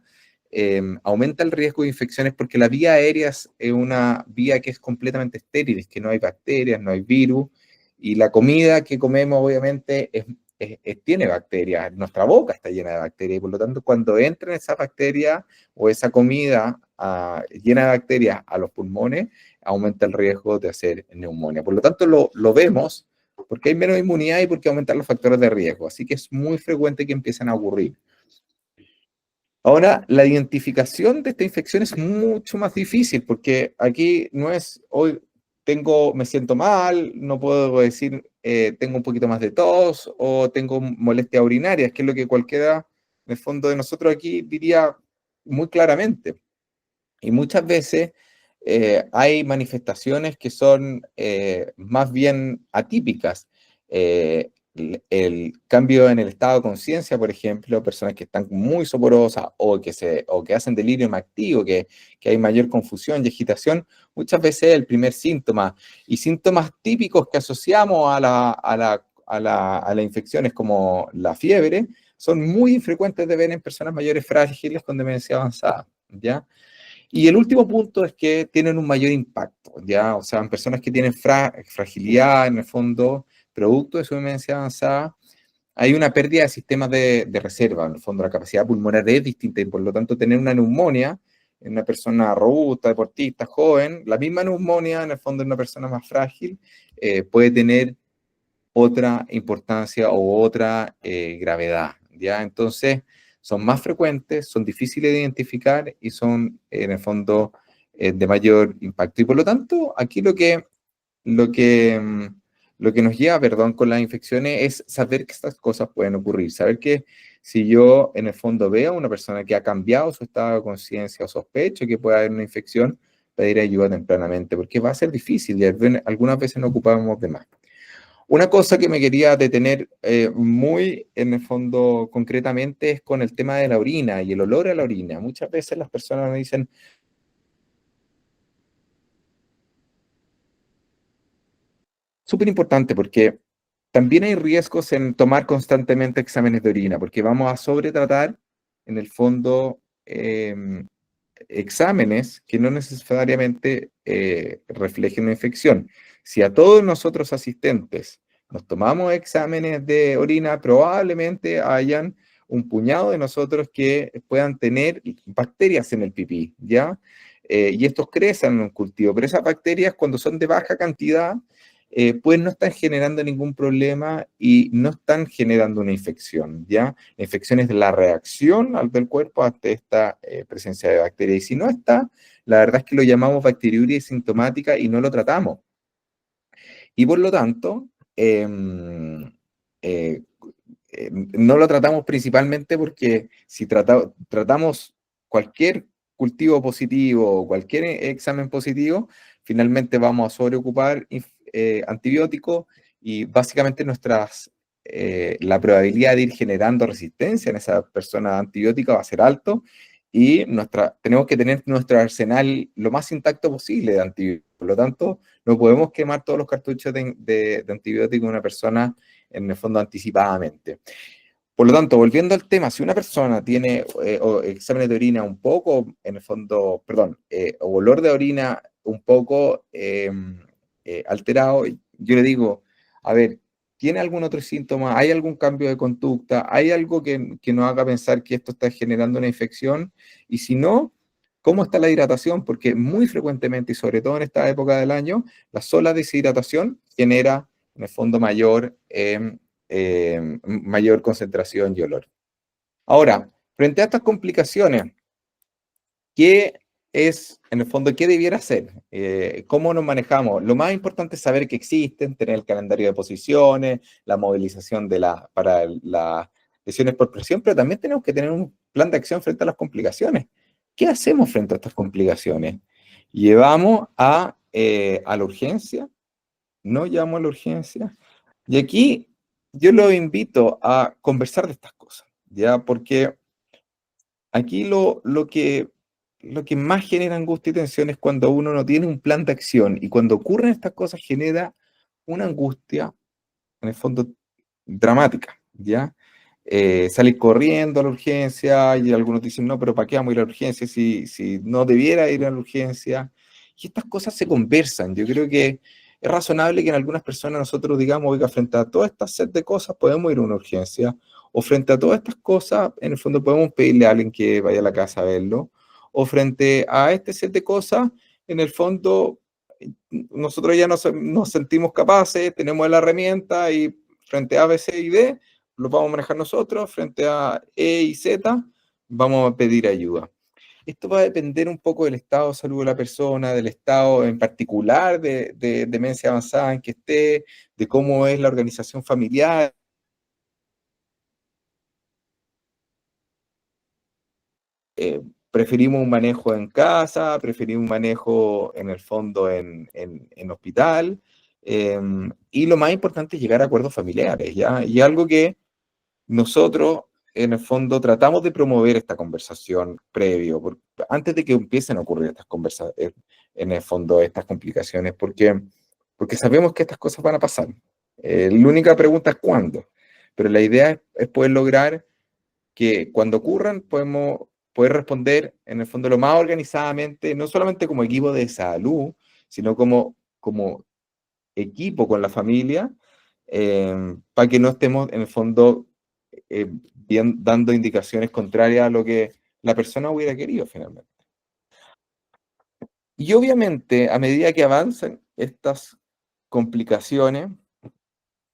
aumenta el riesgo de infecciones porque la vía aérea es una vía que es completamente estéril, es que no hay bacterias, no hay virus, y la comida que comemos obviamente tiene bacterias, nuestra boca está llena de bacterias, y por lo tanto cuando entran esas bacterias o esa comida llena de bacterias a los pulmones, aumenta el riesgo de hacer neumonía. Por lo tanto, lo vemos porque hay menos inmunidad y porque aumentan los factores de riesgo. Así que es muy frecuente que empiecen a ocurrir. Ahora, la identificación de esta infección es mucho más difícil porque aquí no es hoy me siento mal, no puedo decir tengo un poquito más de tos o tengo molestias urinarias, que es lo que cualquiera, en el fondo de nosotros aquí, diría muy claramente. Y muchas veces hay manifestaciones que son más bien atípicas. el cambio en el estado de conciencia, por ejemplo, personas que están muy soporosas o que hacen delirium activo, que hay mayor confusión y agitación, muchas veces es el primer síntoma. Y síntomas típicos que asociamos a las infecciones como la fiebre son muy infrecuentes de ver en personas mayores frágiles con demencia avanzada, ¿ya? Y el último punto es que tienen un mayor impacto, ¿ya? O sea, en personas que tienen fragilidad, en el fondo, producto de su demencia avanzada, hay una pérdida de sistemas de reserva. En el fondo, la capacidad pulmonar es distinta y por lo tanto tener una neumonía en una persona robusta, deportista, joven, la misma neumonía en el fondo en una persona más frágil puede tener otra importancia o otra gravedad, ¿ya? Entonces, son más frecuentes, son difíciles de identificar y son, en el fondo, de mayor impacto. Y por lo tanto, aquí lo que, mm, lo que nos lleva, perdón, con las infecciones es saber que estas cosas pueden ocurrir, saber que si yo, en el fondo, veo a una persona que ha cambiado su estado de conciencia o sospecho que puede haber una infección, pedir ayuda tempranamente, porque va a ser difícil y algunas veces no ocupamos de más. Una cosa que me quería detener muy en el fondo concretamente es con el tema de la orina y el olor a la orina. Muchas veces las personas me dicen, súper importante porque también hay riesgos en tomar constantemente exámenes de orina, porque vamos a sobretratar en el fondo exámenes que no necesariamente reflejen una infección. Si a todos nosotros asistentes nos tomamos exámenes de orina, probablemente hayan un puñado de nosotros que puedan tener bacterias en el pipí, ¿ya? Y estos crecen en un cultivo, pero esas bacterias cuando son de baja cantidad, pues no están generando ningún problema y no están generando una infección, ¿ya? La infección es la reacción del cuerpo ante esta presencia de bacterias. Y si no está, la verdad es que lo llamamos bacteriuria sintomática y no lo tratamos. Y por lo tanto, eh, no lo tratamos principalmente porque si tratamos cualquier cultivo positivo o cualquier examen positivo, finalmente vamos a sobreocupar antibióticos y básicamente la probabilidad de ir generando resistencia en esa persona antibiótica va a ser alto y tenemos que tener nuestro arsenal lo más intacto posible de antibióticos. Por lo tanto, no podemos quemar todos los cartuchos de antibióticos en una persona en el fondo anticipadamente. Por lo tanto, volviendo al tema, si una persona tiene exámenes de orina un poco, en el fondo, perdón, o olor de orina un poco alterado, yo le digo, a ver, ¿tiene algún otro síntoma? ¿Hay algún cambio de conducta? ¿Hay algo que nos haga pensar que esto está generando una infección? Y si no, ¿cómo está la hidratación? Porque muy frecuentemente, y sobre todo en esta época del año, la sola deshidratación genera, en el fondo, mayor concentración y olor. Ahora, frente a estas complicaciones, ¿qué es, en el fondo, qué debiera hacer? ¿Cómo nos manejamos? Lo más importante es saber que existen, tener el calendario de posiciones, la movilización para las lesiones por presión, pero también tenemos que tener un plan de acción frente a las complicaciones. ¿Qué hacemos frente a estas complicaciones? ¿Llevamos a la urgencia? ¿No llevamos a la urgencia? Y aquí yo los invito a conversar de estas cosas, ¿ya? Porque aquí lo que más genera angustia y tensión es cuando uno no tiene un plan de acción y cuando ocurren estas cosas genera una angustia, en el fondo, dramática, ¿ya? Salir corriendo a la urgencia y algunos dicen, no, pero ¿para qué vamos a ir a la urgencia si no debiera ir a la urgencia? Y estas cosas se conversan. Yo creo que es razonable que en algunas personas nosotros digamos, oiga, frente a toda esta set de cosas podemos ir a una urgencia, o frente a todas estas cosas, en el fondo podemos pedirle a alguien que vaya a la casa a verlo, o frente a este set de cosas, en el fondo nosotros ya nos sentimos capaces, tenemos la herramienta y frente a A, B, C y D, lo vamos a manejar nosotros, frente a E y Z, vamos a pedir ayuda. Esto va a depender un poco del estado de salud de la persona, del estado en particular de demencia avanzada en que esté, de cómo es la organización familiar. Preferimos un manejo en casa, preferimos un manejo en el fondo en hospital. Y lo más importante es llegar a acuerdos familiares, ¿ya? Y algo que nosotros, en el fondo, tratamos de promover esta conversación previo, antes de que empiecen a ocurrir estas conversaciones, en el fondo, estas complicaciones, porque sabemos que estas cosas van a pasar. La única pregunta es cuándo, pero la idea es poder lograr que cuando ocurran podemos poder responder, en el fondo, lo más organizadamente, no solamente como equipo de salud, sino como equipo con la familia, para que no estemos, en el fondo, dando indicaciones contrarias a lo que la persona hubiera querido finalmente. Y obviamente, a medida que avanzan estas complicaciones,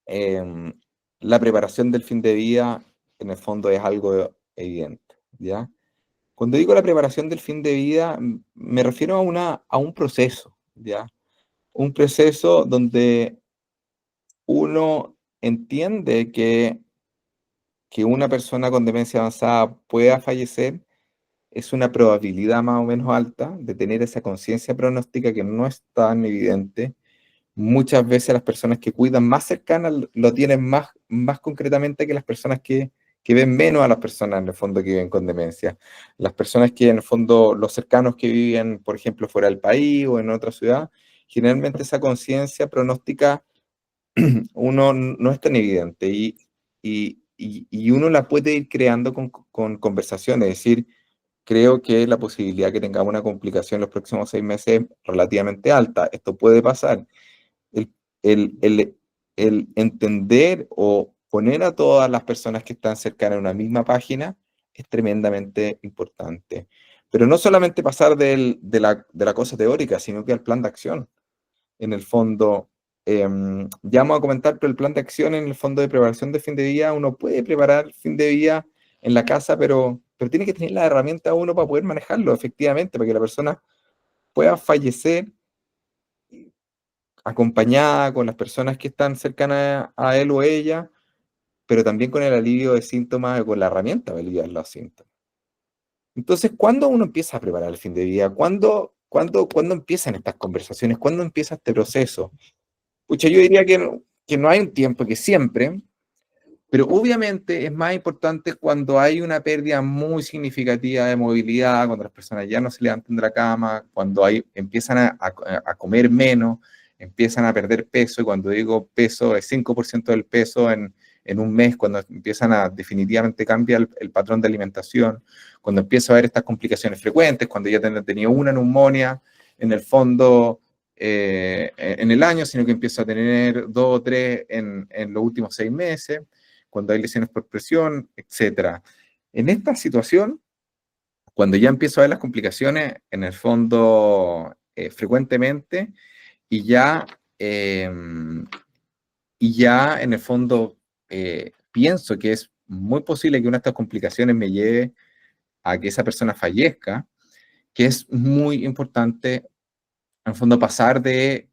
la preparación del fin de vida, en el fondo, es algo evidente, ¿ya? Cuando digo la preparación del fin de vida, me refiero a un proceso, ¿ya? Un proceso donde uno entiende que una persona con demencia avanzada pueda fallecer, es una probabilidad más o menos alta de tener esa conciencia pronóstica que no es tan evidente. Muchas veces las personas que cuidan más cercanas lo tienen más concretamente que las personas que ven menos a las personas en el fondo que viven con demencia. Las personas que en el fondo, los cercanos que viven, por ejemplo, fuera del país o en otra ciudad, generalmente esa conciencia pronóstica uno no es tan evidente y uno la puede ir creando con conversaciones, es decir, creo que la posibilidad que tengamos una complicación en los próximos 6 meses es relativamente alta. Esto puede pasar. El, el, el, el entender o poner a todas las personas que están cercanas a una misma página es tremendamente importante. Pero no solamente pasar de la cosa teórica, sino que al plan de acción. En el fondo, ya vamos a comentar, pero el plan de acción en el fondo de preparación de fin de día, uno puede preparar fin de día en la casa, pero tiene que tener la herramienta uno para poder manejarlo efectivamente, para que la persona pueda fallecer acompañada con las personas que están cercanas a él o ella, pero también con el alivio de síntomas y con la herramienta para aliviar los síntomas. Entonces, ¿cuándo uno empieza a preparar el fin de día? ¿Cuándo empiezan estas conversaciones? ¿Cuándo empieza este proceso? Pucha, yo diría que no hay un tiempo, que siempre, pero obviamente es más importante cuando hay una pérdida muy significativa de movilidad, cuando las personas ya no se levantan de la cama, cuando empiezan a comer menos, empiezan a perder peso, y cuando digo peso es 5% del peso en un mes, cuando empiezan a definitivamente cambiar el patrón de alimentación, cuando empieza a haber estas complicaciones frecuentes, cuando ya han tenido una neumonía, en el fondo en el año, sino que empieza a tener 2 o 3 en los últimos 6 meses, cuando hay lesiones por presión, etc. En esta situación, cuando ya empiezo a ver las complicaciones, en el fondo, frecuentemente, y ya, en el fondo, pienso que es muy posible que una de estas complicaciones me lleve a que esa persona fallezca, que es muy importante, en el fondo, pasar de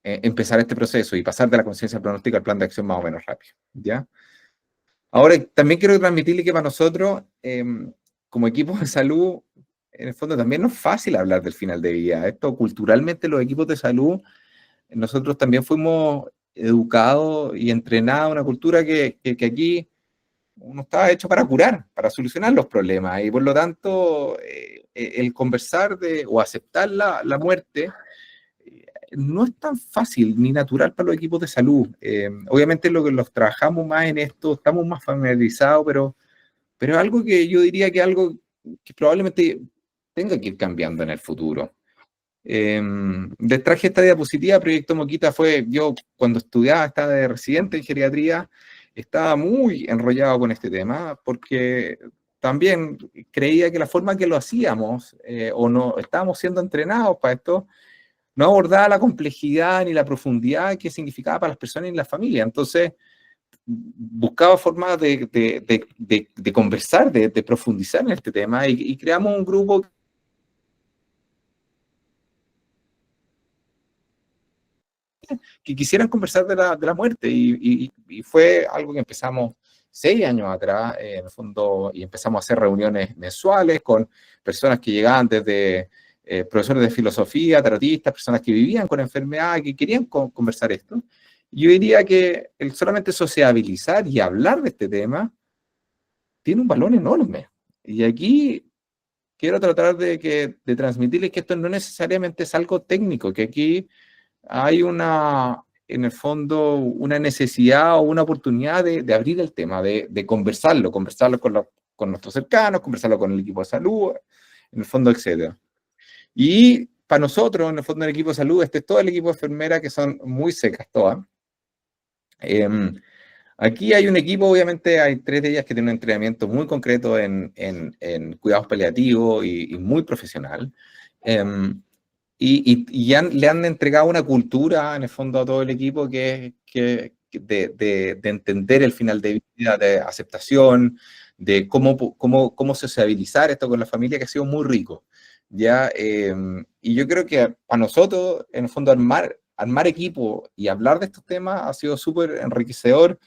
empezar este proceso y pasar de la conciencia pronóstica al plan de acción más o menos rápido, ¿ya? Ahora, también quiero transmitirle que para nosotros, como equipos de salud, en el fondo también no es fácil hablar del final de vida. Esto culturalmente los equipos de salud, nosotros también fuimos educados y entrenados en una cultura que aquí uno estaba hecho para curar, para solucionar los problemas. Y por lo tanto, el conversar o aceptar la muerte no es tan fácil ni natural para los equipos de salud. Obviamente los trabajamos más en esto, estamos más familiarizados, pero es algo que yo diría que algo que probablemente tenga que ir cambiando en el futuro. Les traje esta diapositiva. Proyecto Moquita yo cuando estudiaba, estaba de residente en geriatría, estaba muy enrollado con este tema, porque también creía que la forma que lo hacíamos, o no estábamos siendo entrenados para esto, no abordaba la complejidad ni la profundidad que significaba para las personas y la familia. Entonces, buscaba formas de conversar, de profundizar en este tema, y creamos un grupo que quisieran conversar de la muerte, y fue algo que empezamos 6 años atrás, en el fondo, y empezamos a hacer reuniones mensuales con personas que llegaban desde profesores de filosofía, tarotistas, personas que vivían con enfermedad, que querían conversar esto. Yo diría que el solamente sociabilizar y hablar de este tema tiene un valor enorme. Y aquí quiero tratar de transmitirles que esto no necesariamente es algo técnico, que aquí hay en el fondo, una necesidad o una oportunidad de abrir el tema, de conversarlo con nuestros cercanos, conversarlo con el equipo de salud, en el fondo, etcétera. Y para nosotros, en el fondo del equipo de salud, este es todo el equipo de enfermeras que son muy secas todas. Aquí hay un equipo, obviamente hay 3 de ellas que tienen un entrenamiento muy concreto en cuidados paliativos y muy profesional. Y le han entregado una cultura, en el fondo, a todo el equipo de entender el final de vida, de aceptación, de cómo sociabilizar esto con la familia, que ha sido muy rico. ¿Ya? Y yo creo que a nosotros, en el fondo, armar equipo y hablar de estos temas ha sido súper enriquecedor.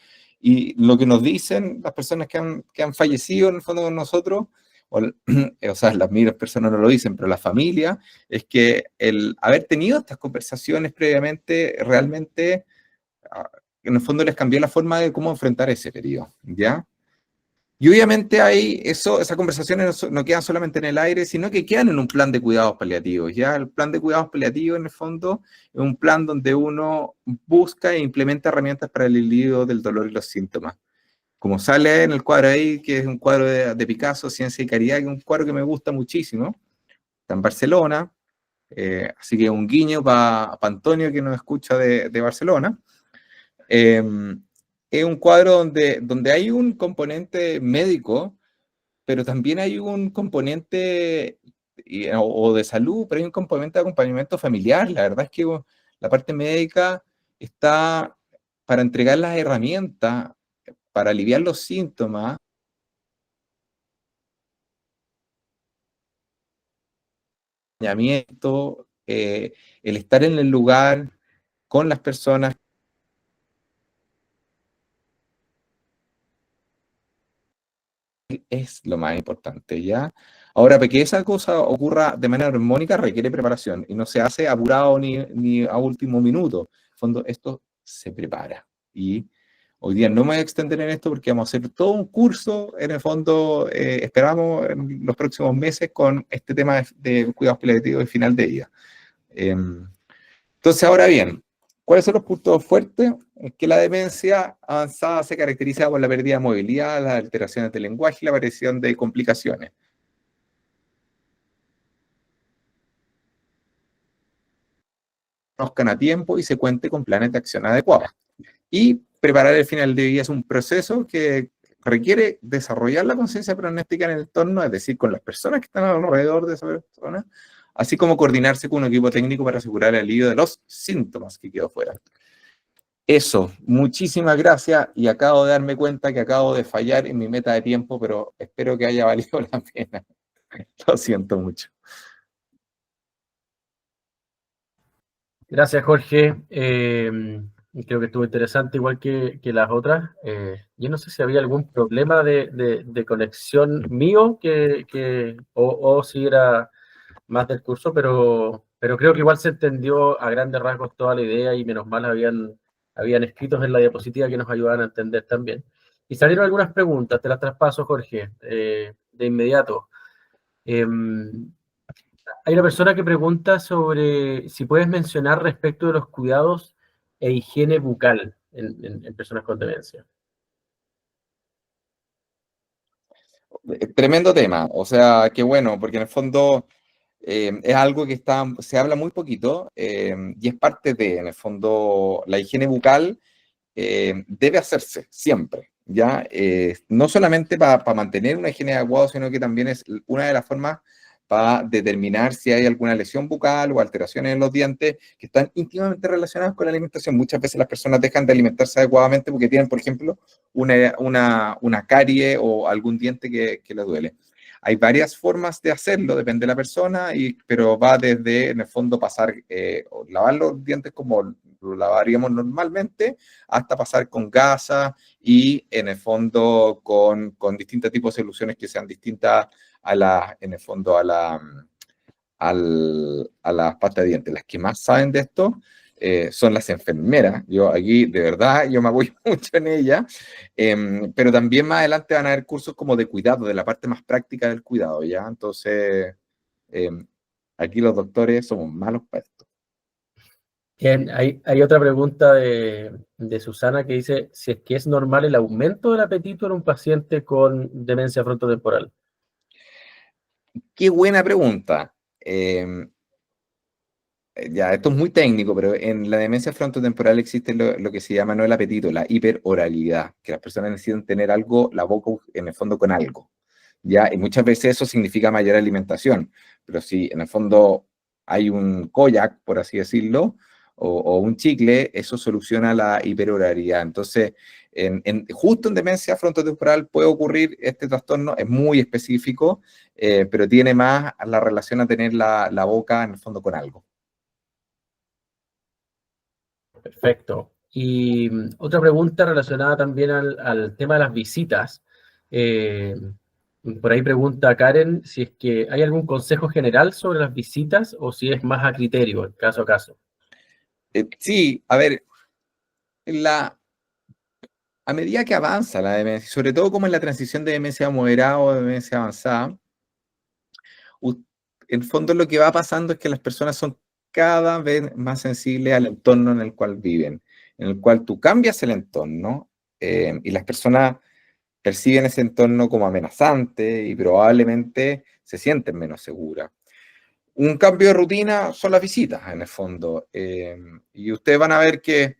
Y lo que nos dicen las personas que han fallecido, en el fondo, con nosotros, o sea, las mismas personas no lo dicen, pero la familia, es que el haber tenido estas conversaciones previamente realmente, en el fondo, les cambió la forma de cómo enfrentar ese periodo, ¿ya? Y obviamente ahí esas conversaciones no quedan solamente en el aire, sino que quedan en un plan de cuidados paliativos, ¿ya? El plan de cuidados paliativos, en el fondo, es un plan donde uno busca e implementa herramientas para el alivio del dolor y los síntomas. Como sale en el cuadro ahí, que es un cuadro de Picasso, Ciencia y Caridad, que es un cuadro que me gusta muchísimo, está en Barcelona, así que un guiño para Antonio, que nos escucha de Barcelona. Es un cuadro donde hay un componente médico, pero también hay un componente o de salud, pero hay un componente de acompañamiento familiar. La verdad es que la parte médica está para entregar las herramientas, para aliviar los síntomas, el estar en el lugar con las personas es lo más importante, ¿ya? Ahora, para que esa cosa ocurra de manera armónica requiere preparación y no se hace apurado ni a último minuto. En el fondo, esto se prepara. Y hoy día no me voy a extender en esto porque vamos a hacer todo un curso, en el fondo, esperamos en los próximos meses con este tema de cuidados paliativos y final de vida. Entonces, ahora bien, ¿cuáles son los puntos fuertes? Es que la demencia avanzada se caracteriza por la pérdida de movilidad, las alteraciones del lenguaje y la aparición de complicaciones. Conozcan a tiempo y se cuente con planes de acción adecuados. Y preparar el final de vida es un proceso que requiere desarrollar la conciencia pronóstica en el entorno, es decir, con las personas que están alrededor de esa persona, así como coordinarse con un equipo técnico para asegurar el alivio de los síntomas que quedó fuera. Eso, muchísimas gracias, y acabo de darme cuenta que acabo de fallar en mi meta de tiempo, pero espero que haya valido la pena. Lo siento mucho. Gracias, Jorge. Creo que estuvo interesante, igual que las otras. Yo no sé si había algún problema de conexión mío o si era más del curso, pero creo que igual se entendió a grandes rasgos toda la idea y menos mal habían escritos en la diapositiva que nos ayudaban a entender también. Y salieron algunas preguntas, te las traspaso, Jorge, de inmediato. Hay una persona que pregunta sobre si puedes mencionar respecto de los cuidados e higiene bucal en personas con demencia. Tremendo tema, o sea, qué bueno, porque en el fondo es algo que se habla muy poquito, y es parte en el fondo, la higiene bucal debe hacerse siempre, ¿ya? No solamente para mantener una higiene adecuada, sino que también es una de las formas para determinar si hay alguna lesión bucal o alteraciones en los dientes que están íntimamente relacionadas con la alimentación. Muchas veces las personas dejan de alimentarse adecuadamente porque tienen, por ejemplo, una carie o algún diente que les duele. Hay varias formas de hacerlo, depende de la persona, pero va desde, en el fondo, lavar los dientes como lo lavaríamos normalmente, hasta pasar con gasa y, en el fondo, con distintos tipos de soluciones que sean distintas en el fondo, a las pastas de dientes. Las que más saben de esto son las enfermeras. Yo aquí, de verdad, yo me apoyo mucho en ellas, pero también más adelante van a haber cursos como de cuidado, de la parte más práctica del cuidado, ¿ya? Entonces, aquí los doctores somos malos para esto. Bien, hay otra pregunta de Susana que dice si es que es normal el aumento del apetito en un paciente con demencia frontotemporal. Qué buena pregunta. Ya, esto es muy técnico, pero en la demencia frontotemporal existe lo que se llama no el apetito, la hiperoralidad, que las personas necesitan tener algo, la boca en el fondo con algo, ¿ya? Y muchas veces eso significa mayor alimentación, pero si en el fondo hay un koyak, por así decirlo, o un chicle, eso soluciona la hiperoralidad. Entonces, justo en demencia frontotemporal puede ocurrir este trastorno, es muy específico, pero tiene más la relación a tener la boca en el fondo con algo. Perfecto. Y otra pregunta relacionada también al tema de las visitas. Eh, por ahí pregunta Karen si es que hay algún consejo general sobre las visitas o si es más a criterio, caso a caso. Sí, a ver, a medida que avanza la demencia, sobre todo como en la transición de demencia moderada o de demencia avanzada, u- en el fondo lo que va pasando es que las personas son cada vez más sensibles al entorno en el cual viven, en el cual tú cambias el entorno y las personas perciben ese entorno como amenazante y probablemente se sienten menos seguras. Un cambio de rutina son las visitas, en el fondo, y ustedes van a ver que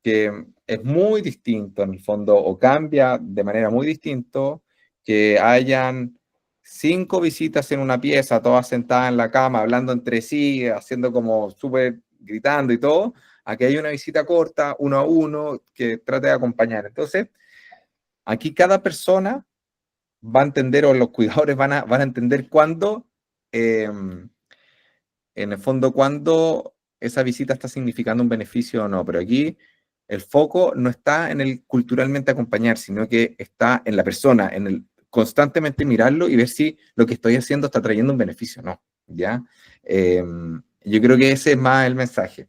es muy distinto en el fondo, o cambia de manera muy distinto, que hayan 5 visitas en una pieza, todas sentadas en la cama, hablando entre sí, haciendo como súper gritando y todo, a que haya una visita corta, uno a uno, que trate de acompañar. Entonces, aquí cada persona va a entender, o los cuidadores van a entender cuándo, en el fondo, cuándo esa visita está significando un beneficio o no, pero aquí el foco no está en el culturalmente acompañar, sino que está en la persona, en el constantemente mirarlo y ver si lo que estoy haciendo está trayendo un beneficio o no, ¿ya? Yo creo que ese es más el mensaje.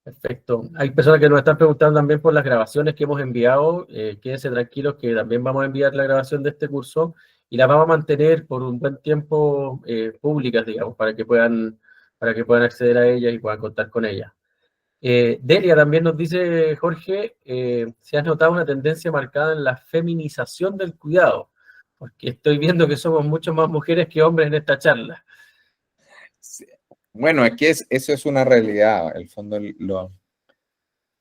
Perfecto. Hay personas que nos están preguntando también por las grabaciones que hemos enviado. Quédense tranquilos que también vamos a enviar la grabación de este curso y las vamos a mantener por un buen tiempo públicas, digamos, para que puedan acceder a ellas y puedan contar con ellas. Delia también nos dice, Jorge, si has notado una tendencia marcada en la feminización del cuidado, porque estoy viendo que somos mucho más mujeres que hombres en esta charla. Sí. Bueno, aquí eso es una realidad. En el fondo,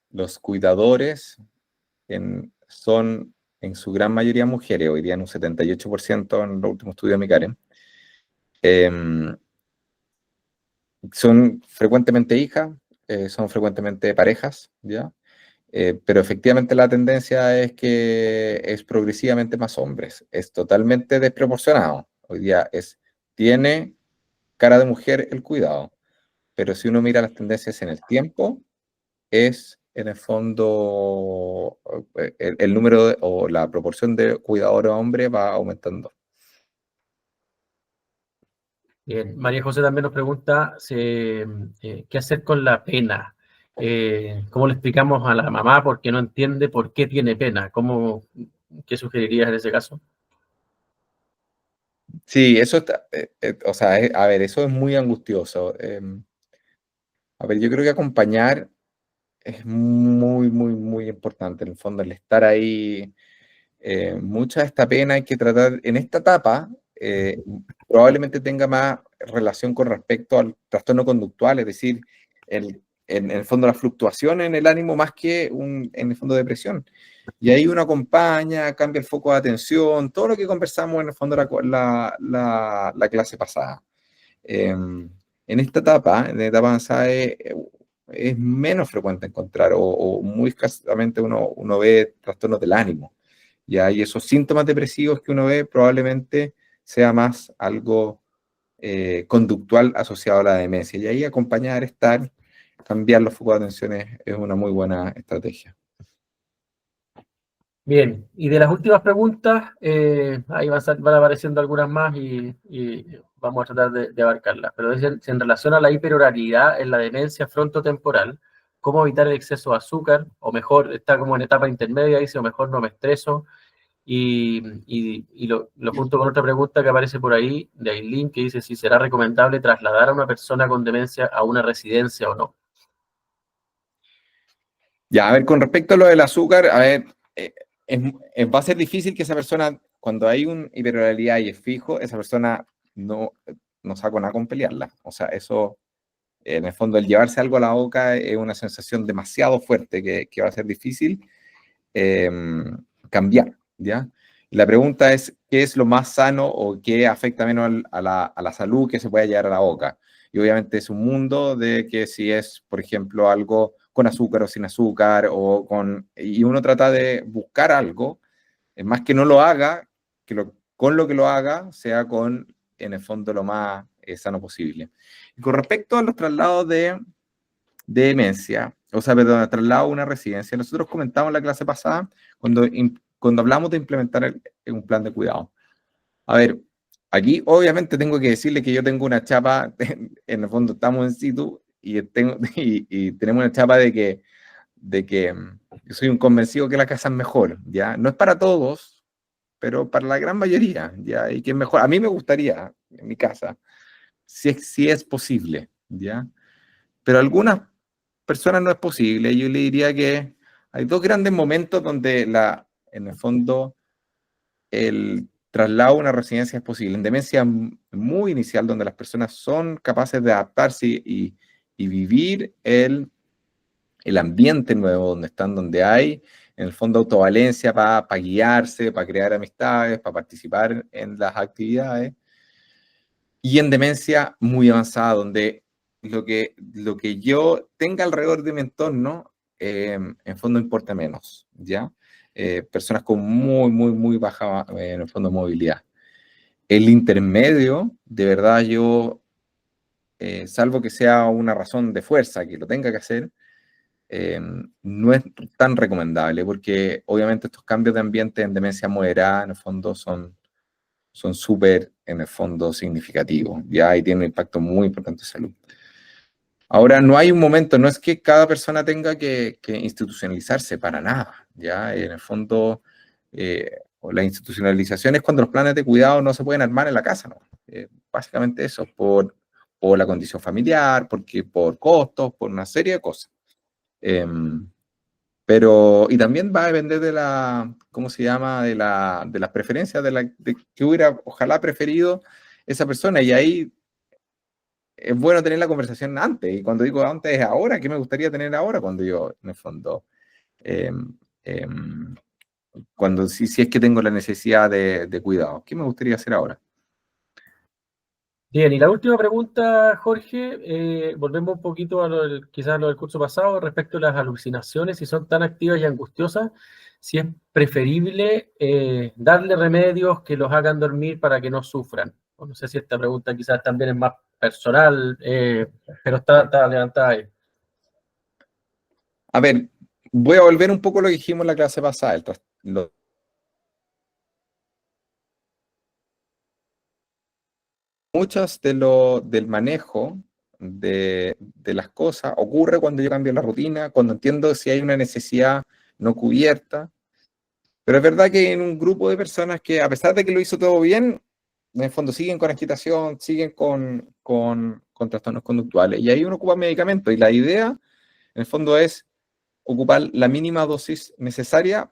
los cuidadores son en su gran mayoría mujeres, hoy día en un 78% en los últimos estudios de mi Karen. Son frecuentemente hijas, son frecuentemente parejas, ¿ya? Pero efectivamente la tendencia es que es progresivamente más hombres, es totalmente desproporcionado. Hoy día tiene cara de mujer el cuidado, pero si uno mira las tendencias en el tiempo, es en el fondo el número o la proporción de cuidadores hombres va aumentando. Bien, María José también nos pregunta qué hacer con la pena. ¿Cómo le explicamos a la mamá porque no entiende por qué tiene pena? ¿Qué sugerirías en ese caso? Sí, eso está, o sea, a ver, eso es muy angustioso. A ver, yo creo que acompañar es muy, muy, muy importante. En el fondo, el estar ahí, mucha de esta pena hay que tratar en esta etapa, probablemente tenga más relación con respecto al trastorno conductual, es decir, en el fondo la fluctuación en el ánimo más que en el fondo depresión. Y ahí uno acompaña, cambia el foco de atención, todo lo que conversamos en el fondo la clase pasada. En esta etapa, en la etapa avanzada, es menos frecuente encontrar o muy escasamente uno ve trastornos del ánimo. ¿Ya? Y esos síntomas depresivos que uno ve probablemente sea más algo conductual asociado a la demencia. Y ahí acompañar, estar, cambiar los focos de atención es una muy buena estrategia. Bien, y de las últimas preguntas, ahí van apareciendo algunas más y vamos a tratar de abarcarlas. Pero en relación a la hiperoralidad en la demencia frontotemporal, ¿cómo evitar el exceso de azúcar? O mejor, está como en etapa intermedia, dice, o mejor no me estreso. Y lo junto con otra pregunta que aparece por ahí, de Aileen, que dice si será recomendable trasladar a una persona con demencia a una residencia o no. Ya, a ver, con respecto a lo del azúcar, a ver, va a ser difícil que esa persona, cuando hay una hiperoralidad y es fijo, esa persona no saca nada con pelearla. O sea, eso, en el fondo, el llevarse algo a la boca es una sensación demasiado fuerte que va a ser difícil eh, cambiar, ¿ya? Y la pregunta es, ¿qué es lo más sano o qué afecta menos a la salud que se puede llevar a la boca? Y obviamente es un mundo de que si es, por ejemplo, algo con azúcar o sin azúcar, y uno trata de buscar algo, es más que no lo haga, con lo que lo haga, sea en el fondo, lo más sano posible. Y con respecto a los traslados de demencia, o sea, perdón, traslado a una residencia. Nosotros comentamos en la clase pasada cuando hablamos de implementar un plan de cuidado. A ver, aquí obviamente tengo que decirle que yo tengo una chapa, en el fondo estamos en situ y tenemos una chapa de que yo soy un convencido que la casa es mejor, ¿ya? No es para todos, pero para la gran mayoría, ¿ya? Y que es mejor. A mí me gustaría, en mi casa, si es posible, ¿ya? Pero algunas personas no es posible. Yo le diría que hay dos grandes momentos donde en el fondo el traslado a una residencia es posible. En demencia muy inicial, donde las personas son capaces de adaptarse y vivir el ambiente nuevo donde están, donde hay, en el fondo, autovalencia para guiarse, para crear amistades, para participar en las actividades. Y en demencia muy avanzada, donde lo que yo tenga alrededor de mi entorno, en fondo importa menos, ¿ya? Personas con muy baja, en el fondo, movilidad. El intermedio, de verdad, salvo que sea una razón de fuerza que lo tenga que hacer, no es tan recomendable, porque obviamente estos cambios de ambiente en demencia moderada, en el fondo, son súper, en el fondo, significativos, ¿ya? Y tienen un impacto muy importante en salud. Ahora, no hay un momento, no es que cada persona tenga que institucionalizarse para nada, ¿ya? En el fondo, la institucionalización es cuando los planes de cuidado no se pueden armar en la casa, ¿no? Básicamente eso, por la condición familiar, por costos, por una serie de cosas. Y también va a depender de ¿cómo se llama? De las preferencias, de que hubiera, ojalá, preferido esa persona. Y ahí es bueno tener la conversación antes. Y cuando digo antes es ahora, ¿qué me gustaría tener ahora? Cuando yo, en el fondo, eh, eh, si es que tengo la necesidad de cuidado, ¿qué me gustaría hacer ahora? Bien, y la última pregunta, Jorge, volvemos un poquito a quizás a lo del curso pasado respecto a las alucinaciones, si son tan activas y angustiosas, si es preferible darle remedios que los hagan dormir para que no sufran. No sé si esta pregunta quizás también es más personal, pero está levantada ahí. A ver, voy a volver un poco a lo que dijimos en la clase pasada. Muchas del manejo de las cosas ocurre cuando yo cambio la rutina, cuando entiendo si hay una necesidad no cubierta. Pero es verdad que en un grupo de personas que, a pesar de que lo hizo todo bien, en el fondo siguen con agitación, siguen con trastornos conductuales. Y ahí uno ocupa medicamentos. Y la idea, en el fondo, es ocupar la mínima dosis necesaria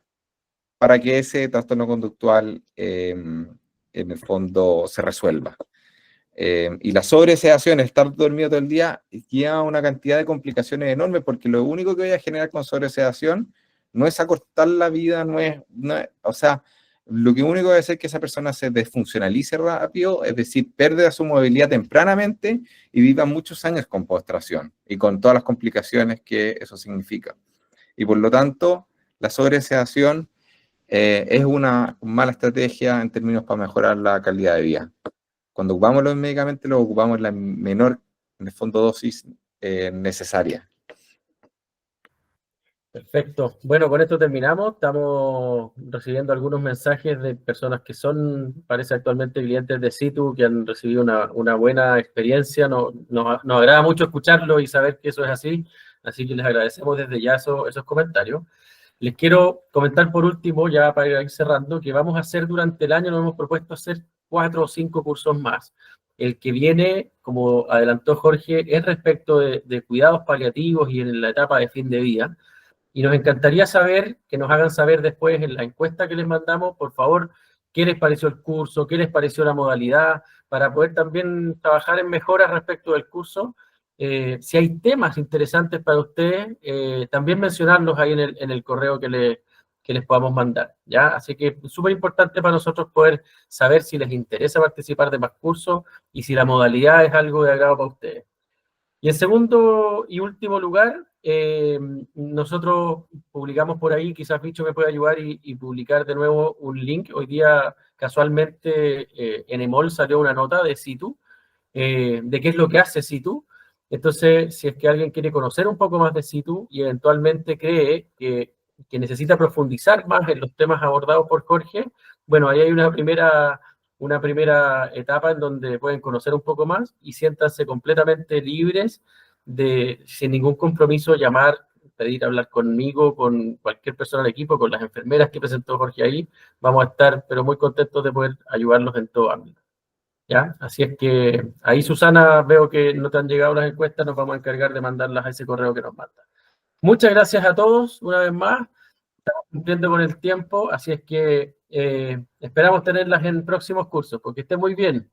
para que ese trastorno conductual, en el fondo, se resuelva. Y la sobresedación, estar dormido todo el día, lleva una cantidad de complicaciones enormes, porque lo único que voy a generar con sobresedación no es acortar la vida, o sea, lo que único que hacer es que esa persona se desfuncionalice rápido, es decir, pierda su movilidad tempranamente y viva muchos años con postración y con todas las complicaciones que eso significa. Y por lo tanto, la sobresedación es una mala estrategia en términos para mejorar la calidad de vida. Cuando ocupamos los medicamentos, los ocupamos en la menor, en el fondo, dosis necesaria. Perfecto. Bueno, con esto terminamos. Estamos recibiendo algunos mensajes de personas que son, parece actualmente clientes de Situ, que han recibido una buena experiencia. Nos agrada mucho escucharlo y saber que eso es así. Así que les agradecemos desde ya esos comentarios. Les quiero comentar por último, ya para ir cerrando, que vamos a hacer durante el año, nos hemos propuesto hacer 4 o 5 cursos más. El que viene, como adelantó Jorge, es respecto de cuidados paliativos y en la etapa de fin de vida. Y nos encantaría saber, que nos hagan saber después en la encuesta que les mandamos, por favor, qué les pareció el curso, qué les pareció la modalidad, para poder también trabajar en mejoras respecto del curso. Si hay temas interesantes para ustedes, también mencionarlos ahí en el correo que les podamos mandar, ¿ya? Así que es súper importante para nosotros poder saber si les interesa participar de más cursos y si la modalidad es algo de agrado para ustedes. Y en segundo y último lugar, nosotros publicamos por ahí, quizás Bicho me puede ayudar y publicar de nuevo un link. Hoy día, casualmente, en EMOL salió una nota de Situ, de qué es lo que hace Situ. Entonces, si es que alguien quiere conocer un poco más de Situ y eventualmente cree que necesita profundizar más en los temas abordados por Jorge, bueno, ahí hay una primera etapa en donde pueden conocer un poco más y siéntanse completamente libres de, sin ningún compromiso, llamar, pedir hablar conmigo, con cualquier persona del equipo, con las enfermeras que presentó Jorge ahí. Vamos a estar, pero muy contentos de poder ayudarlos en todo ámbito. ¿Ya? Así es que ahí, Susana, veo que no te han llegado las encuestas, nos vamos a encargar de mandarlas a ese correo que nos manda. Muchas gracias a todos, una vez más, cumpliendo con el tiempo, así es que esperamos tenerlas en próximos cursos, porque estén muy bien.